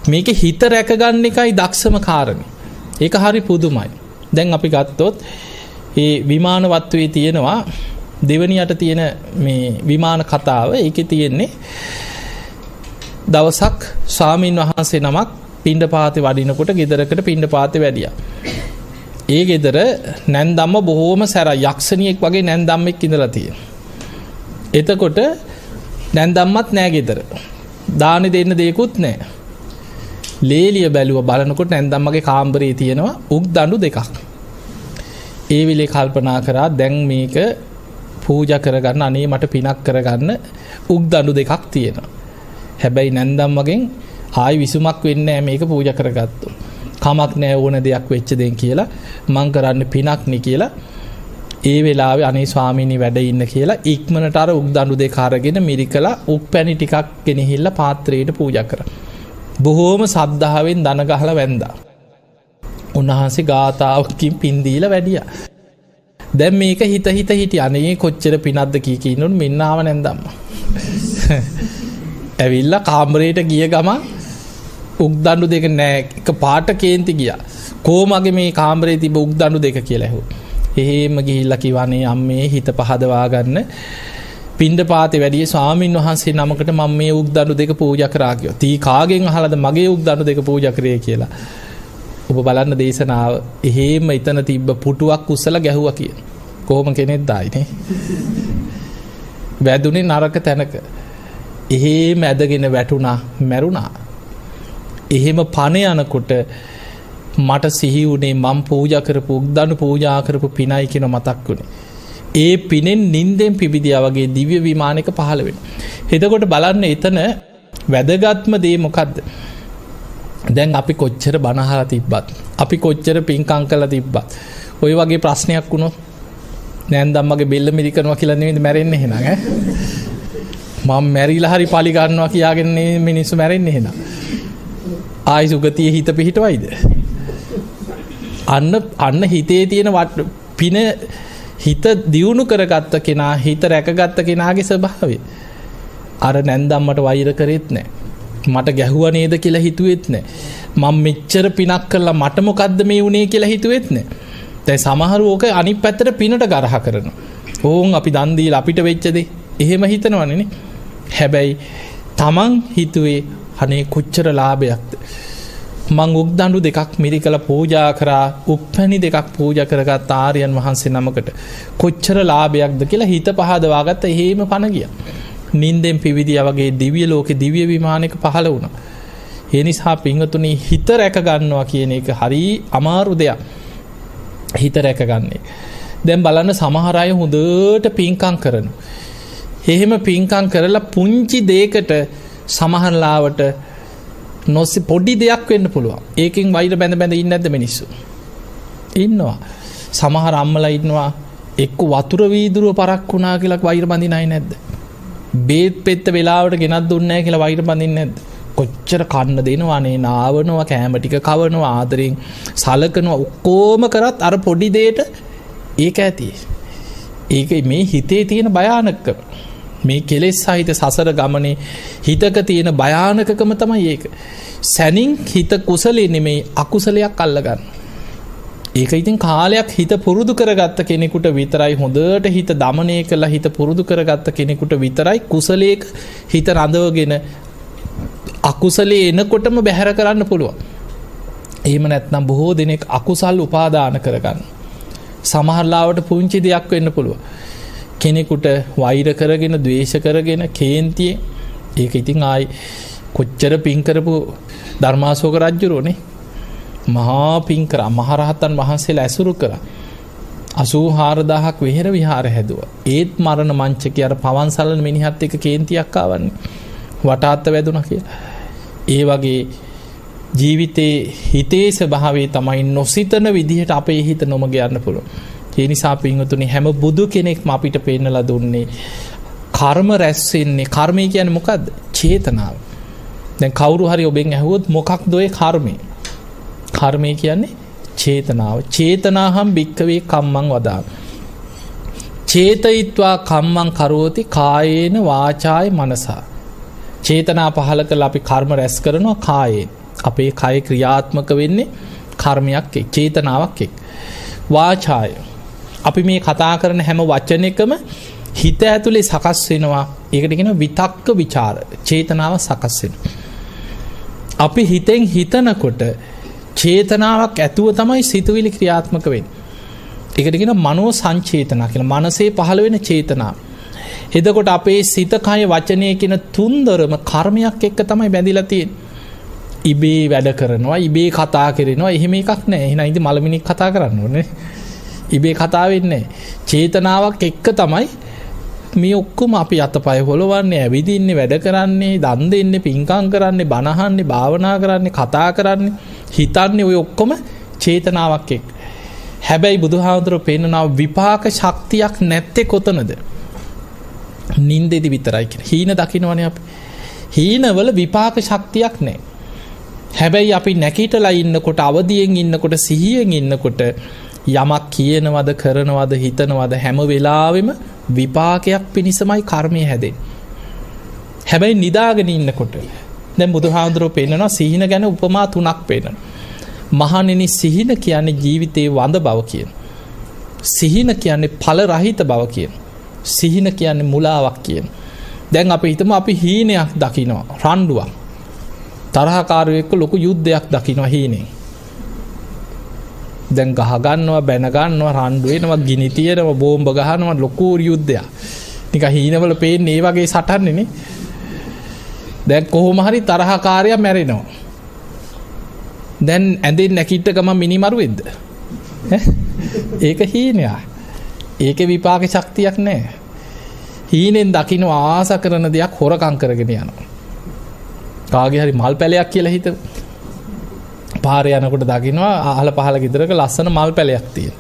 මේකේ හිත රැකගන්න එකයි දක්ෂම කාරණේ. ඒක හරි පුදුමයි. දැන් අපි ගත්තොත් ඒ විමානවත්වයේ තියෙනවා දෙවනියට තියෙන මේ විමාන කතාව. ඒකේ තියෙන්නේ දවසක් ස්වාමීන් වහන්සේ නමක් පිණ්ඩපාතේ වඩිනකොට ගෙදරකට පිණ්ඩපාතේ වැඩියා. ඒ ගෙදර නැන්දම්ම බොහෝම සැර යක්ෂණියෙක් වගේ නැන්දම්මෙක් ඉඳලා තියෙනවා. එතකොට නැන්දම්මත් නෑ ගෙදර. දානි දෙන්න දෙයක්වත් නෑ. ලේලිය බැලුව බලනකොට නැන්දම්මගේ කාමරේ තියෙනවා උක්දඬු දෙකක්. ඒ වෙලේ කල්පනා කරා දැන් මේක පූජා කරගන්න අනේ මට පිනක් කරගන්න උක්දඬු දෙකක් තියෙනවා. හැබැයි නැන්දම්මගෙන් ආයි විසුමක් වෙන්නේ නැහැ මේක පූජා කරගත්තොත්. කමක් නැහැ ඕන දෙයක් වෙච්ච දෙන් කියලා මං කරන්න පිනක් නේ කියලා ඒ වෙලාවේ අනේ ස්වාමීනි වැඩ ඉන්න කියලා ඉක්මනට අර උක්දඬු දෙක අරගෙන මිරිකලා උක් පැණි ටිකක් ගෙනහිල්ලා පාත්‍රයට පූජා කරා. බොහෝම සද්ධාවෙන් දන ගහලා වැන්දා. උන්වහන්සේ ගාතාවකින් පින් දීලා වැඩියා. දැන් මේක හිත හිටියා. අනේ කොච්චර පිනක්ද කී කිනොත් මෙන්න ආව නැන්දම්ම. ඇවිල්ලා කාමරයට ගිය ගමන් උක්දණ්ඩු දෙක නෑ එක පාට කේන්ති ගියා. කොහොමගේ මේ කාමරේ තිබ්බ උක්දණ්ඩු දෙක කියලා ඇහුවා. එහෙම ගිහිල්ලා කිව්වනේ අම්මේ හිත පහදවා ගන්න. පිණ්ඩපාතේ වැඩියේ ස්වාමින් වහන්සේ නමකට මම මේ උක්දණ්ඩු දෙක පූජා කරා කිව්වා. තී කාගෙන් අහලාද මගේ උක්දණ්ඩු දෙක පූජා කරේ කියලා. ඔබ බලන්න දේශනාව. එහෙම එතන තිබ්බ පුටුවක් උස්සලා ගැහුවා කියන. කොහොම කෙනෙක්ද ආයිනේ. වැදුනේ නරක තැනක. එහෙම ඇදගෙන වැටුණා, මැරුණා. එහෙම පණ යනකොට මට සිහි වුණේ මම පූජා කරපු උක්දණ්ඩු පූජා කරපු පිනයි කියන මතක් වුණේ. ඒ පිනෙන් නින්දෙන් පිබිදියා වගේ දිව්‍ය විමානයක පහළ වෙනවා. එතකොට බලන්න එතන වැදගත්ම දේ මොකද්ද? දැන් අපි කොච්චර බණ අහලා තිබ්බත්, අපි කොච්චර පින්කම් කළා තිබ්බත්, ওই වගේ ප්‍රශ්නයක් වුණොත් නෑන්දම්මගේ බෙල්ල මිරිකනවා කියලා නෙමෙයි මැරෙන්නේ එහෙනම් ඈ. මම මැරිලා හරි පලි ගන්නවා කියාගෙන මිනිස්සු මැරෙන්නේ එහෙනම්. ආයි සුගතිය හිත පිහිටවයිද? අන්න හිතේ තියෙන පින හිත දියුණු කරගත්ත කෙනා, හිත රැකගත්ත කෙනාගේ ස්වභාවය. අර නැන්දම්මට වෛර කරෙත් නෑ. මට ගැහුවා නේද කියලා හිතුවෙත් නෑ. මම මෙච්චර පිනක් කළා මට මොකද්ද මේ වුනේ කියලා හිතුවෙත් නෑ. දැන් සමහරව ඕක අනිත් පැත්තට පිනට ගරහ කරනවා. ඕන් අපි දන් දීලා අපිට වෙච්ච දේ එහෙම හිතනවනේ නේ. හැබැයි තමන් හිතුවේ අනේ කොච්චර ලාභයක්ද. මං උක්දණ්ඩු දෙකක් මිරිකලා පූජා කරා, උප්පැණි දෙකක් පූජා කරගත් ආර්යයන් වහන්සේ නමකට කොච්චර ලාභයක්ද කියලා හිත පහදවා ගත්ත. එහෙම පණ ගියා. නින්දෙන් පිවිදියා වගේ දිව්‍ය ලෝකේ දිව්‍ය විමානයක පහළ වුණා. ඒ නිසා පින්වතුනි හිත රැක ගන්නවා කියන එක හරි අමාරු දෙයක්. හිත රැකගන්නේ. දැන් බලන්න සමහර අය හොඳට පින්කම් කරනවා. එහෙම පින්කම් කරලා පුංචි දෙයකට සමහර ලාවට නොසි පොඩි දෙයක් වෙන්න පුළුවන්. ඒකෙන් වෛර බැඳ බැඳ ඉන්නේ නැද්ද මිනිස්සු? ඉන්නවා. සමහර අම්මලා ඉන්නවා එක්ක වතුර වීදුරුව පරක් වුණා කියලා වෛර බඳින අය නැද්ද? බේත් පෙත්ත වෙලාවට ගෙනත් දුන්නේ නැහැ කියලා වෛර බඳින්නේ නැද්ද? කොච්චර කන්න දෙනවනේ, නාවනවා, කෑම ටික කවනවා, ආදරෙන් සලකනවා, ඔක්කොම කරත් අර පොඩි දෙයට ඒක ඇති. ඒක මේ හිතේ තියෙන භයානකකම. මේ කෙලෙස් සහිත සසර ගමනේ හිතක තියෙන භයානකකම තමයි ඒක. සැනින් හිත කුසලෙ නෙමෙයි අකුසලයක් අල්ලගන්න. ඒක ඉතින් කාලයක් හිත පුරුදු කරගත්ත කෙනෙකුට විතරයි, හොඳට හිත දමනය කළා හිත පුරුදු කරගත්ත කෙනෙකුට විතරයි කුසලයක හිත රඳවගෙන අකුසලයේ එනකොටම බැහැර කරන්න පුළුවන්. එහෙම නැත්නම් බොහෝ දෙනෙක් අකුසල් උපාදාන කරගන්න. සමහරලාවට පුංචි දෙයක් වෙන්න පුළුවන්. කෙනෙකුට වෛර කරගෙන, ද්වේෂ කරගෙන, කේන්තියෙන් ඒක ඉතින් ආයි කොච්චර පින් කරපු ධර්මාශෝක රජුරෝනේ මහා පින් කරා, මහරහතන් වහන්සේලා ඇසුරු කරා. 84000ක් විහෙර විහාර හැදුවා. ඒත් මරණ මංචකේ අර පවන්සලන මිනිහත් එක්ක කේන්තියක් ආවන්නේ. වටාත්ත වැදුනා කියලා. ඒ වගේ ජීවිතේ හිතේ ස්වභාවය තමයි නොසිතන විදිහට අපේ හිත නොමග යන්න පුළුවන්. ඒ නිසා පින්වතුනි හැම බුදු කෙනෙක්ම අපිට පෙන්නලා දුන්නේ කර්ම රැස් වෙන්නේ. කර්මය කියන්නේ මොකද්ද? චේතනාව. දැන් කවුරු හරි ඔබෙන් ඇහුවොත් මොකක්ද ඔය කර්මය? කර්මය කියන්නේ චේතනාව. චේතනාහම් භික්කවේ කම්මං වදාමි. චේතයිත්වා කම්මං කරෝති කායේන වාචාය මනසා. චේතනා පහල කරලා අපි කර්ම රැස් කරනවා කායේ. අපේ කය ක්‍රියාත්මක වෙන්නේ කර්මයක් එක්ක, චේතනාවක් එක්ක. වාචාය අපි මේ කතා කරන හැම වචනයකම හිත ඇතුලේ සකස් වෙනවා. ඒකට කියනවා විතක්ක ਵਿਚාර. චේතනාව සකස් වෙනවා. අපි හිතෙන් හිතනකොට චේතනාවක් ඇතුව තමයි සිතුවිලි ක්‍රියාත්මක වෙන්නේ. ඒකට කියනවා මනෝ සංචේතනා කියලා. මනසේ පහළ වෙන චේතනාව. එතකොට අපේ සිත, කය, වචනය කියන තුන්දරම කර්මයක් එක්ක තමයි බැඳිලා තියෙන්නේ. ඉබේ වැඩ කරනවා, ඉබේ කතා කරනවා, එහෙම එකක් නැහැ. එහෙනම් ඉතින් මලමිනික් කතා කරන්න ඕනේ. ඉබේ කතා වෙන්නේ නැහැ. චේතනාවක් එක්ක තමයි මේ ඔක්කොම අපි අතපය හොලවන්නේ, ඇවිදින්නේ, වැඩ කරන්නේ, දන් දෙන්නේ, පින්කම් කරන්නේ, බණ අහන්නේ, භාවනා කරන්නේ, කතා කරන්නේ, හිතන්නේ, ඔය ඔක්කොම චේතනාවක් එක්ක. හැබැයි බුදුහාමුදුරුවෝ පෙන්නනවා විපාක ශක්තියක් නැත්තේ කොතනද? නින්දෙදි විතරයි කියලා. හීන දකින්නවනේ අපි. හීනවල විපාක ශක්තියක් නැහැ. හැබැයි අපි නැකිටලා ඉන්නකොට, අවදියෙන් ඉන්නකොට, සිහියෙන් ඉන්නකොට යමක් කියනවද, කරනවද, හිතනවද හැම වෙලාවෙම විපාකයක් පිණිසමයි කර්මය හැදෙන්නේ. හැබැයි නිදාගෙන ඉන්නකොට දැන් බුදුහාමුදුරුවෝ පෙන්නනවා සිහින ගැන උපමා 3ක් පෙන්නනවා. මහණෙනි සිහින කියන්නේ ජීවිතේ වඳ බව කියන. සිහින කියන්නේ ඵල රහිත බව කියන. සිහින කියන්නේ මුලාවක් කියන. දැන් අපි හිතමු අපි හීනයක් දකිනවා රණ්ඩුවක්. තරහකාරයෙක් එක්ක ලොකු යුද්ධයක් දකිනවා හීනෙන්. දැන් ගහ ගන්නවා බැන ගන්නවා රණ්ඩු වෙනවා ගිනි තියනවා බෝම්බ ගහනවා ලොකු යුද්ධයක්. නිකන් හීනවල පේන්නේ මේ වගේ සටන්නේ නේ. දැන් කොහොම හරි තරහකාරයා මැරෙනවා. දැන් ඇඳෙන් නැකිට ගමන් මිනිමරුවෙද්ද? ඒක හීනයක්. ඒකේ විපාක ශක්තියක් නැහැ. හීනෙන් දකින්න ආස කරන දෙයක් හොරකම් කරගෙන යනවා. කාගේ හරි මල් පැලයක් කියලා හිතමු. පාරේ යනකොට දකින්නවා අහල පහල ගෙදරක ලස්සන මල් පැලයක් තියෙන.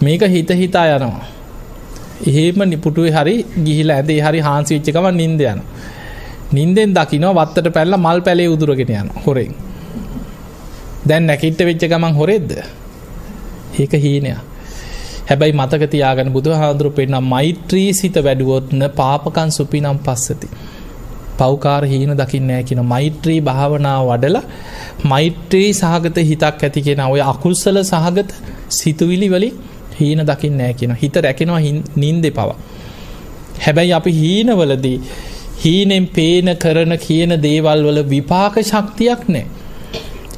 මේක හිත හිතා යනවා. එහෙම නිපුටුවේ හරි ගිහිලා ඇඳේ හරි හාන්සි වෙච්ච ගමන් නිින්ද යනවා. නිින්දෙන් දකින්නවා වත්තට පැනලා මල් පැලේ උදුරගෙන යනවා හොරෙන්. දැන් නැකිට වෙච්ච ගමන් හොරෙද්ද? ඒක හීනයක්. හැබැයි මතක තියාගන්න බුදුහාඳුරු පෙන්නන මෛත්‍රී සිත වැඩුවොත් න පාපකං සුපිනම් පස්සති. පෞකාර හීන දකින්නේ නැහැ කියන මෛත්‍රී භාවනාව වඩලා මෛත්‍රී සහගත හිතක් ඇති කියන ඔය අකුසල සහගත සිතුවිලි වලින් හීන දකින්නේ නැහැ කියන. හිත රැකෙනවා නින්දේ පව. හැබැයි අපි හීනවලදී හීනෙන් පේන කරන කියන දේවල් වල විපාක ශක්තියක් නැහැ.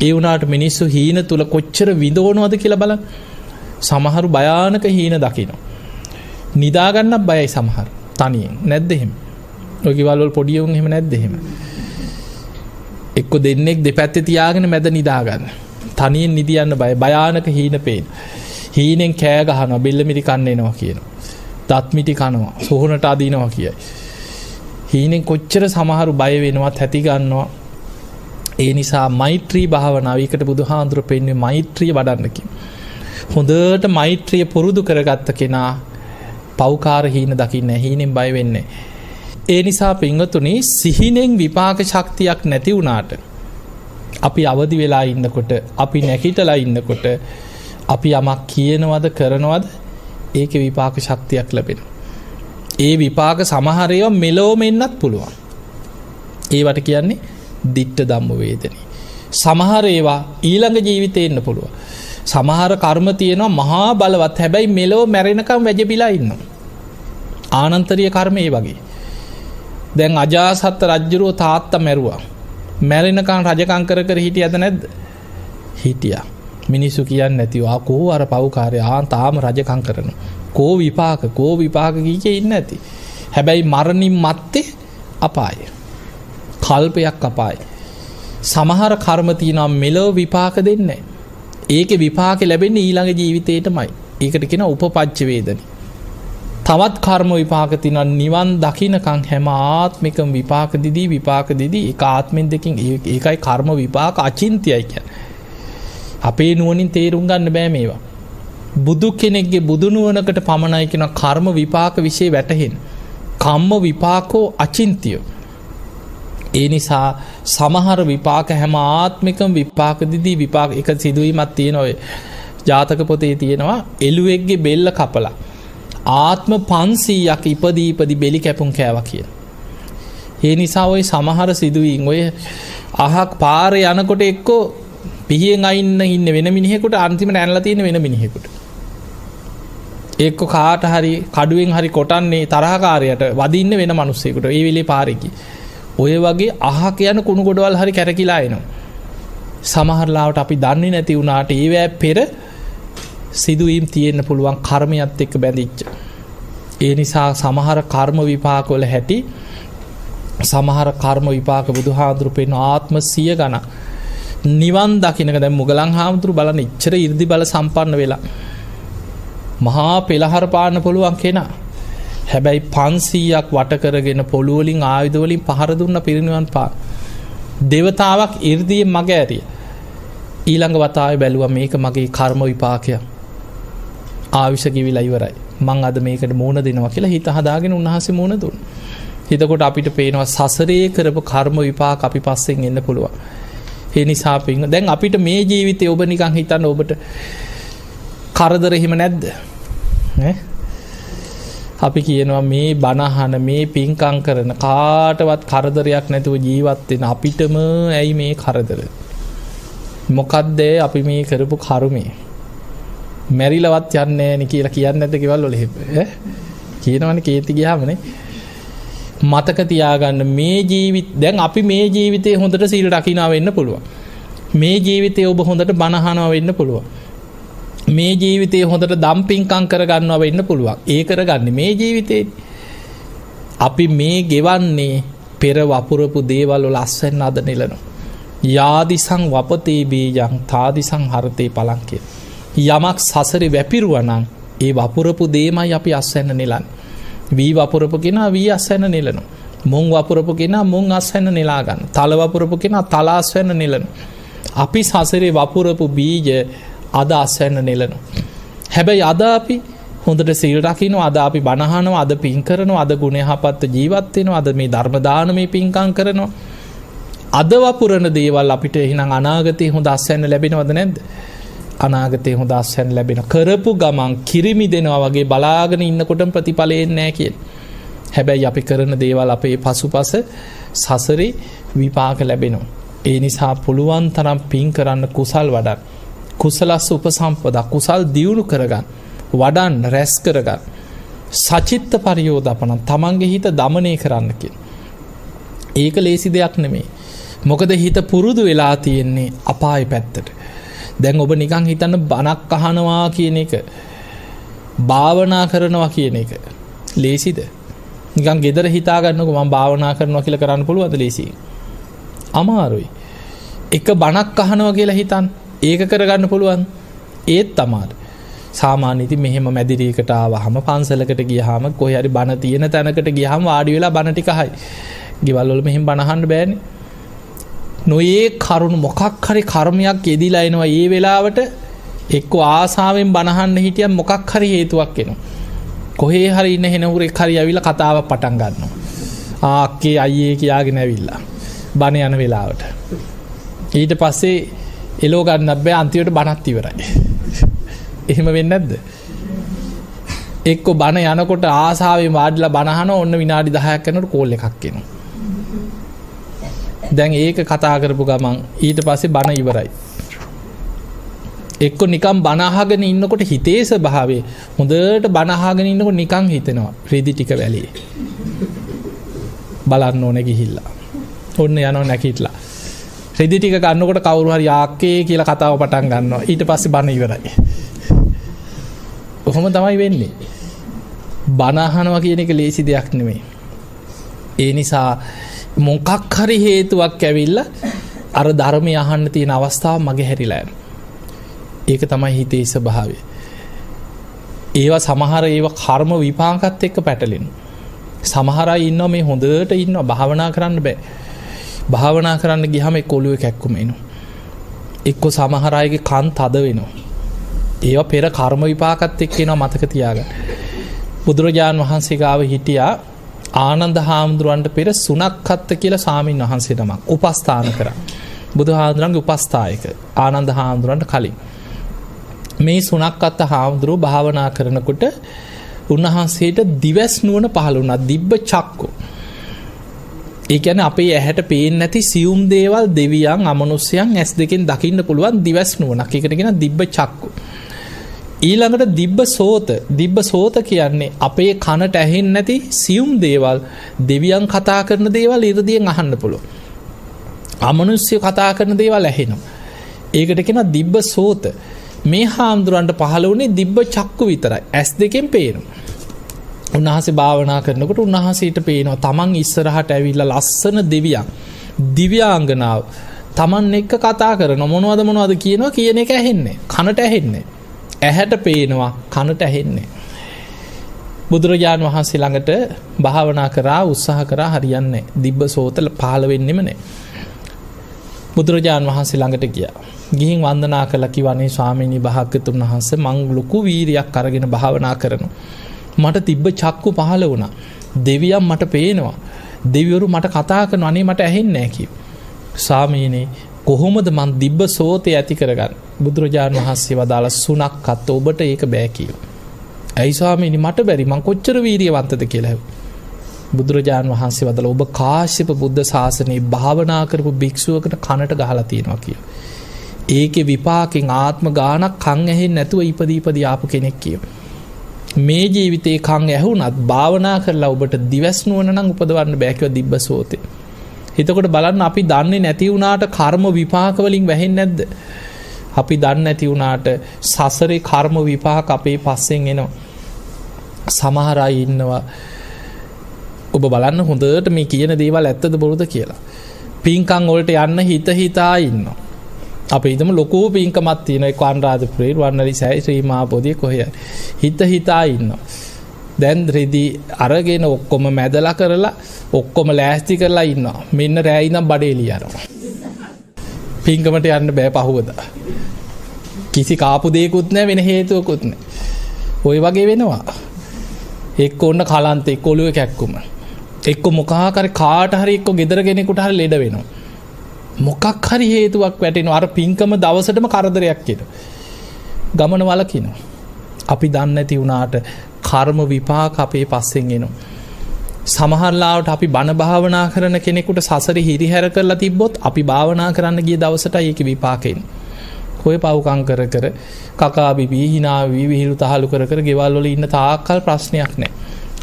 ඒ වුණාට මිනිස්සු හීන තුල කොච්චර විඳවනවද කියලා බලන්න. සමහරු භයානක හීන දකිනවා. නිදා ගන්නත් බයයි සමහර. තනියෙන් නැද්ද එහෙම? ඔය කිවල් වල පොඩි උන් එහෙම නැද්ද එහෙම? එක්ක දෙන්නෙක් දෙපැත්තේ තියාගෙන මැද නිදා ගන්න. තනියෙන් නිදියන්න බය. භයානක හීන පේන. හීනෙන් කෑ ගහනවා, බෙල්ල මිටි කන්න එනවා කියනවා. දත් මිටි කනවා, සෝහනට අදිනවා කියයි. හීනෙන් කොච්චර සමහරු බය වෙනවත් ඇති ගන්නවා. ඒ නිසා මෛත්‍රී භාවනාව ඒකට බුදුහාඳුර පෙන්වන්නේ මෛත්‍රිය වඩන්න කියන. හොඳට මෛත්‍රිය පුරුදු කරගත්ත කෙනා පෞකාර හීන දකින්නේ නැහැ. හීනෙන් බය වෙන්නේ නැහැ. ඒ නිසා පින්වතුනි සිහිනෙන් විපාක ශක්තියක් නැති වුණාට අපි අවදි වෙලා ඉන්නකොට අපි නැකිටලා ඉන්නකොට අපි යමක් කියනවද කරනවද ඒකේ විපාක ශක්තියක් ලැබෙනවා. ඒ විපාක සමහර ඒවා මෙලොවම එන්නත් පුළුවන්. ඒවට කියන්නේ ditta ධම්ම වේදනි. සමහර ඒවා ඊළඟ ජීවිතේ එන්න පුළුවන්. සමහර කර්ම තියෙනවා මහා බලවත්. හැබැයි මෙලොව මැරෙනකම් වැජබිලා ඉන්නවා. ආනන්තරීය කර්ම ඒ වගේ. දැන් අජාසත් රජුරෝ තාත්තා මැරුවා. මැරෙනකන් රජකම් කර කර හිටියද නැද්ද? හිටියා. මිනිස්සු කියන්නේ නැතිව කෝ අර පව්කාරයා තාම රජකම් කරනවා. කෝ විපාක කීකේ ඉන්නේ නැති. හැබැයි මරණින් මත්තේ අපාය. කල්පයක් අපාය. සමහර කර්ම තියෙනවා මෙලොව විපාක දෙන්නේ නැහැ. ඒකේ විපාක ලැබෙන්නේ ඊළඟ ජීවිතේටමයි. ඒකට කියනවා උපපච්ච වේදනි. තවත් කර්ම විපාක තියෙනවා නිවන් දකින්නකම් හැම ආත්මිකම විපාක දිදී ඒක ආත්මෙන් දෙකින් ඒකයි කර්ම විපාක අචින්ත්‍යයි කියන්නේ. අපේ නුවණින් තේරුම් ගන්න බෑ මේවා. බුදු කෙනෙක්ගේ බුදු නුවණකට පමණයි කියන කර්ම විපාක વિશે වැටහෙන. කම්ම විපාකෝ අචින්ත්‍ය. ඒ නිසා සමහර විපාක හැම ආත්මිකම විපාක දිදී විපාක එක සිදුවීමක් තියෙනවා. ඔය ජාතක පොතේ තියෙනවා එළුවෙක්ගේ බෙල්ල කපලා ආත්ම 500ක් ඉපදී බෙලි කැපුම් කෑවා කියන. ඒ නිසා ওই සමහර සිදුවීම් ඔය අහක් පාරේ යනකොට එක්කෝ පිහියෙන් අයින්න ඉන්න වෙන මිනිහෙකුට අන්තිමට ඇනලා තියෙන වෙන මිනිහෙකුට. එක්කෝ කාට හරි කඩුවෙන් හරි කොටන්නේ තරහකාරයට වදින්න වෙන මිනිස්සෙකුට. ඒ වෙලේ පාරේ ගියේ. ඔය වගේ අහක යන කුණු ගොඩවල් හරි කැරකිලා එනවා. සමහර ලාවට අපි දන්නේ නැති වුණාට ඒවැ පෙර සිදුවීම් තියෙන්න පුළුවන් කර්මයත් එක්ක බැඳිච්ච. ඒ නිසා සමහර කර්ම විපාක වල හැටි සමහර කර්ම විපාක බුදුහාඳුරු පෙන්න ආත්ම 100 ගණන් නිවන් දකින්නක දැන් මුගලන් හාමුදුරු බලන්න ඉච්චර 이르දි බල සම්පන්න වෙලා මහා පෙළහර පාන්න පුළුවන් කෙනා. හැබැයි 500ක් වට කරගෙන පොළොව වලින් ආයුධ වලින් පහර දුන්න පිරිනිවන් පා. දේවතාවක් 이르දියේ මග ඇරිය. ඊළඟ වතාවේ බැලුවා මේක මගේ කර්ම විපාකයක්. ආවිෂ කිවිලා ඉවරයි. මං අද මේකට මූණ දෙනවා කියලා හිත හදාගෙන උන්වහන්සේ මූණ දුන්නා. හිතකොට අපිට පේනවා සසරේ කරපු කර්ම විපාක අපි පස්සෙන් එන්න පුළුවන්. ඒ නිසා දැන් අපිට මේ ජීවිතේ ඔබ නිකන් හිතන්න ඔබට කරදර එහෙම නැද්ද? අපි කියනවා මේ බණහන මේ පින්කම් කරන කාටවත් කරදරයක් නැතුව ජීවත් වෙන අපිටම ඇයි මේ කරදර? මොකද්ද අපි මේ කරපු කර්මය? මැරිලවත් යන්නේ නැහැ නේ කියලා කියන්නේ නැද්ද කිවල් වල ඈ? කියනවනේ කේති ගියාමනේ. මතක තියාගන්න මේ දැන් අපි මේ ජීවිතේ හොඳට සීල රකින්නවා වෙන්න පුළුවන්. මේ ජීවිතේ ඔබ හොඳට බණ අහනවා වෙන්න පුළුවන්. මේ ජීවිතේ හොඳට දම් පින්කම් කරගන්නවා වෙන්න පුළුවන්. ඒ කරගන්නේ මේ ජීවිතේ. අපි මේ ගෙවන්නේ පෙර වපුරපු දේවල් වල අස්වැන්න අද නෙලනවා. යාදිසං වපතේ බීජං තාදිසං හරතේ පලං කියලා. යමක් සසරේ වැපිරුවා නම් ඒ වපුරපු දේමයි අපි අස්වැන්න නෙලන්නේ. වී වපුරපු කෙනා වී අස්වැන්න නෙලනවා. මුං වපුරපු කෙනා මුං අස්වැන්න නෙලා ගන්න. තල වපුරපු කෙනා තල අස්වැන්න නෙලනවා. අපි සසරේ වපුරපු බීජ අද අස්වැන්න නෙලනවා. හැබැයි අද අපි හොඳට සීල් රකින්නවා, අද අපි බණ අහනවා, අද පින් කරනවා, අද ගුණ යහපත් ජීවත් වෙනවා, අද මේ ධර්ම දානමේ පින්කම් කරනවා. අද වපුරන දේවල් අපිට එහෙනම් අනාගතේ හොඳ අස්වැන්න ලැබෙනවද නැද්ද? අනාගතේ හොඳ අස්වැන්න ලැබෙන. කරපු ගමන් කිරිමි දෙනවා වගේ බලාගෙන ඉන්නකොටම ප්‍රතිඵල එන්නේ නැහැ කියලා. හැබැයි අපි කරන දේවල් අපේ පසුපස සසරේ විපාක ලැබෙනවා. ඒ නිසා පුළුවන් තරම් පින් කරන්න, කුසල් වඩන්න. කුසලස්ස උපසම්පදා, කුසල් දියුණු කරගන්න, වඩන්න, රැස් කරගන්න. සචිත්ත පරියෝදපන, තමන්ගේ හිත දමනය කරන්න කියන. ඒක ලේසි දෙයක් නෙමෙයි. මොකද හිත පුරුදු වෙලා තියෙන්නේ අපාය පැත්තට. දැන් ඔබ නිකන් හිතන්න බණක් අහනවා කියන එක, භාවනා කරනවා කියන එක ලේසිද? නිකන් ගෙදර හිතා ගන්නකො මම භාවනා කරනවා කියලා කරන්න පුළුවන්ද? ලේසි? අමාරුයි. එක බණක් අහනවා කියලා හිතන්න, ඒක කරගන්න පුළුවන්? ඒත් අමාරුයි. සාමාන්‍ය ඉතින් මෙහෙම මැදිරියකට ආවහම, පන්සලකට ගියාම, කොහේ හරි බණ තියෙන තැනකට ගියාම වාඩි වෙලා බණ ටික අහයි. ගෙවල් වල මෙහෙම බණ අහන්න බෑනේ. නොයේ කරුණ මොකක් හරි කර්මයක් යෙදිලා එනවා. ඒ වෙලාවට එක්ක ආසාවෙන් බනහන්න හිටියම් මොකක් හරි හේතුවක් එනවා. කොහේ හරි ඉන්න හෙනහුරෙක් හරි ඇවිල්ලා කතාවක් පටන් ගන්නවා. ආක්කේ අයියේ කියාගෙන ඇවිල්ලා බණ යන වෙලාවට. ඊට පස්සේ එලෝ ගන්නත් බෑ, අන්තිමට බණත් ඉවරයි. එහෙම වෙන්නේ නැද්ද? එක්ක බණ යනකොට ආසාවෙන් වාඩිලා බණ අහන, ඔන්න විනාඩි 10ක් යනකොට කෝල් එකක් එනවා. දැන් ඒක කතා කරපු ගමන් ඊට පස්සේ බණ ඉවරයි. එක්ක නිකන් බණ අහගෙන ඉන්නකොට හිතේ ස්වභාවය, හොඳට බණ අහගෙන ඉන්නකොට නිකන් හිතෙනවා රෙදි ටික වැලේ. බලන්න ඕනේ ගිහිල්ලා. ඔන්න යනවා නැකිట్లా. රෙදි ටික ගන්නකොට කවුරු හරි ආක්කේ කියලා කතාව පටන් ගන්නවා. ඊට පස්සේ බණ ඉවරයි. කොහොම තමයි වෙන්නේ. බණ අහනවා කියන එක ලේසි දෙයක් නෙමෙයි. ඒ නිසා මොකක් හරි හේතුවක් ඇවිල්ලා අර ධර්මය අහන්න තියෙන අවස්ථාව මගේ හැරිලා යනවා. ඒක තමයි හිතේ ස්වභාවය. ඒවා සමහර ඒවා කර්ම විපාකත් එක්ක පැටලෙනවා. සමහර අය ඉන්නවා මේ හොඳට ඉන්නවා, භාවනා කරන්න බෑ. භාවනා කරන්න ගියාම ඒ කොළුවේ කැක්කුම එනවා. එක්ක සමහර අයගේ කන් තද වෙනවා. ඒවා පෙර කර්ම විපාකත් එක්ක එනවා, මතක තියාගන්න. බුදුරජාණන් වහන්සේ ගාව හිටියා ආනන්ද හාමුදුරුවන්ට පෙර සුනක්කත්ත කියලා ස්වාමීන් වහන්සේ නමක් උපස්ථාන කරා. බුදුහාමුදුරන්ගේ උපස්ථායක ආනන්ද හාමුදුරුවන්ට කලින්. මේ සුනක්කත්ත හාමුදුරුව භාවනා කරනකොට උන්වහන්සේට දිවස් නුවණ පහළ වුණා, දිබ්බ චක්කු. ඒ කියන්නේ අපේ ඇහැට පේන්නේ නැති සියුම් දේවල් දෙවියන්, අමනුෂ්‍යයන් ඇස් දෙකෙන් දකින්න පුළුවන් දිවස් නුවණක්. ඒකට කියන දිබ්බ චක්කු. ඊළඟට දිබ්බ සෝත. දිබ්බ සෝත කියන්නේ අපේ කනට ඇහෙන්නේ නැති සියුම් දේවල්, දෙවියන් කතා කරන දේවල් ඉරදියෙන් අහන්න පුළුවන්. අමනුෂ්‍ය කතා කරන දේවල් ඇහෙනවා. ඒකට කියනවා දිබ්බ සෝත. මේ හාමුදුරන්ට පහළ වුණේ දිබ්බ චක්කු විතරයි. ඇස් දෙකෙන් පේනවා. උන්වහන්සේ භාවනා කරනකොට උන්වහන්සේට පේනවා තමන් ඉස්සරහට ඇවිල්ලා ලස්සන දෙවියන්, දිව්‍යාංගනාව තමන් එක්ක කතා කරන මොනවද කියනවා කියන එක ඇහෙන්නේ. කනට ඇහෙන්නේ. ඇහැට පේනවා, කනට ඇහෙන්නේ. බුදුරජාණන් වහන්සේ ළඟට භාවනා කරා, උත්සාහ කරා, හරියන්නේ නැහැ. දිබ්බ සෝත පහළ වෙන්නෙම නැහැ. බුදුරජාණන් වහන්සේ ළඟට ගියා. ගිහින් වන්දනා කළා, කිව්වනේ ස්වාමීනි භාග්‍යතුන් වහන්සේ, මං ලොකු වීරියක් අරගෙන භාවනා කරනවා. මට තිබ්බ චක්කු පහළ වුණා. දෙවියන් මට පේනවා. දෙවිවරු මට කතා කරනවා. අනේ මට ඇහෙන්නේ නැහැ කිව්වා. ස්වාමීනි කොහොමද මං දිබ්බ සෝතේ ඇති කරගන්නේ? බුදුරජාණන් වහන්සේ වදාළ සුනක්කත් ඔබට ඒක බෑ කිව්වා. ඇයි ස්වාමීනි මට බැරි මං කොච්චර වීරියවන්තද කියලා. බුදුරජාණන් වහන්සේ වදලා ඔබ කාශ්‍යප බුද්ධ ශාසනයේ භාවනා කරපු භික්ෂුවකට කනට ගහලා තියෙනවා කියලා. ඒකේ විපාකෙන් ආත්ම ගානක් කන් ඇහෙන්නේ නැතුව ඉපදී ආපු කෙනෙක් කියනවා. මේ ජීවිතේ කන් ඇහුණත් භාවනා කරලා ඔබට දිවස් නුවණ නම් උපදවන්න බෑ කියලා දිබ්බසෝතේ. එතකොට බලන්න අපි දන්නේ නැති වුණාට කර්ම විපාක වලින් වැහෙන්නේ නැද්ද? අපි දන්නේ නැති වුණාට සසරේ කර්ම විපාක අපේ පස්සෙන් එනවා. සමහර අය ඉන්නවා ඔබ බලන්න හොඳට මේ කියන දේවල් ඇත්තද බොරුද කියලා. පින්කම් වලට යන්න හිතා ඉන්නවා. අපි හිතමු ලොකු පින්කමක් තියෙනවා ඒ අනුරාධපුරේ වර්ණලිසයි ශ්‍රී මහා බෝධිය කොහේ හිතා ඉන්නවා. දැන් රෙදි අරගෙන ඔක්කොම මැදලා කරලා ඔක්කොම ලෑස්ති කරලා ඉන්නවා. මෙන්න රෑ ඉඳන් බඩේලිය යනවා. පින්කමට යන්න බෑ පහුවදා. කිසි කාපු දෙයක්වත් නැහැ වෙන හේතුවකුත් නැහැ. ওই වගේ වෙනවා. එක්ක ඔන්න කලන්ත එක්ක ඔළුවේ කැක්කුම. එක්ක මොකක් හරි කාට හරි එක්ක ගෙදර කෙනෙකුට හරි ලෙඩ වෙනවා. මොකක් හරි හේතුවක් වැටෙනවා. අර පින්කම දවසටම කරදරයක් එනවා. ගමන වලකිනවා. අපි දන්නේ නැති වුණාට කර්ම විපාක අපේ පස්සෙන් එනවා. සමහරලාවට අපි බණ භාවනා කරන කෙනෙකුට සසරේ හිරිහැර කරලා තිබ්බොත් අපි භාවනා කරන්න ගිය දවසටයි ඒකේ විපාක එන්නේ. ඔය පව්කම් කර කකා බිබී hina විහිළු තහළු කර ගෙවල් වල ඉන්න තාක්කල් ප්‍රශ්නයක් නැහැ.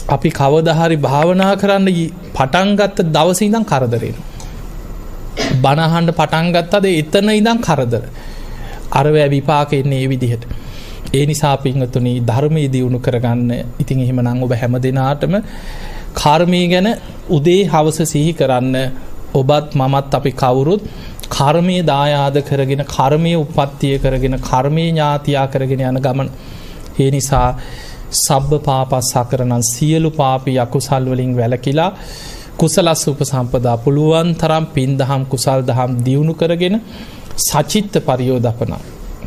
අපි කවදා හරි භාවනා කරන්න පටන් ගත්ත දවසේ ඉඳන් කරදර එනවා. බණ අහන්න පටන් ගත්තද එතන ඉඳන් කරදර. අර වේ විපාක එන්නේ මේ විදිහට. ඒ නිසා පින්වතුනි ධර්මයේ දියුණු කරගන්න. ඉතින් එහෙමනම් ඔබ හැම දිනාටම කර්මය ගැන උදේ හවස සිහි කරන්න. ඔබත් මමත් අපි කවුරුත් කර්මයේ දායාද කරගෙන කර්මයේ උප්පත්තිය කරගෙන කර්මයේ ඥාතියා කරගෙන යන ගමන. ඒ නිසා සබ්බ පාපස්සකරණං සියලු පාපී අකුසල් වලින් වැළකීලා කුසලස් උපසම්පදා පුළුවන් තරම් පින් දහම් කුසල් දහම් දියුණු කරගෙන සචිත්ත පරියෝදපන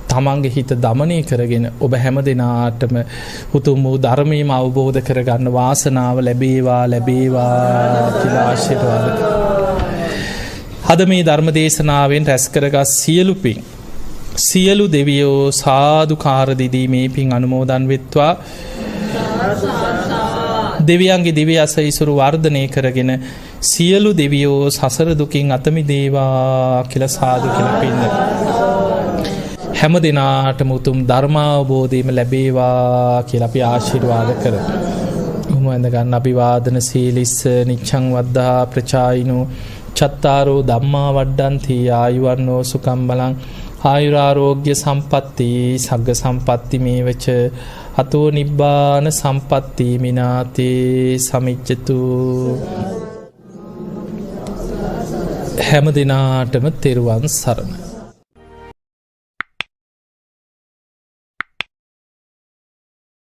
තමන්ගේ හිත දමනය කරගෙන ඔබ හැම දිනාටම උතුම් වූ ධර්මයම අවබෝධ කරගන්න වාසනාව ලැබේවා කියලා ආශිර්වාද කරනවා. අද මේ ධර්ම දේශනාවෙන් රැස් කරගත් සියලු පින් සියලු දෙවියෝ සාදුකාර දිදී මේ පින් අනුමෝදන් වෙත්වා. දෙවියන්ගේ දිව්‍ය අසීසුරු වර්ධනය කරගෙන සියලු දෙවියෝ සසර දුකින් අත මිදේවා කියලා සාදු කියලා පින්න. හැම දිනාටම උතුම් ධර්මාවබෝධයම ලැබේවා කියලා අපි ආශිර්වාද කරමු. උම වන්ද ගන්න අභිවාදන සීලිස්ස නිච්ඡං වද්දා ප්‍රචායිනෝ චත්තාරෝ ධම්මා වඩ්ඩන්ති ආයුවන්නෝ සුඛං බලං ආයුරාරෝග්‍ය සම්පatti සග්ග සම්පatti මේවච අතෝ නිබ්බාන සම්පatti මිනාතේ සමිච්ඡතු. හැම දිනාටම තෙරුවන් සරණයි.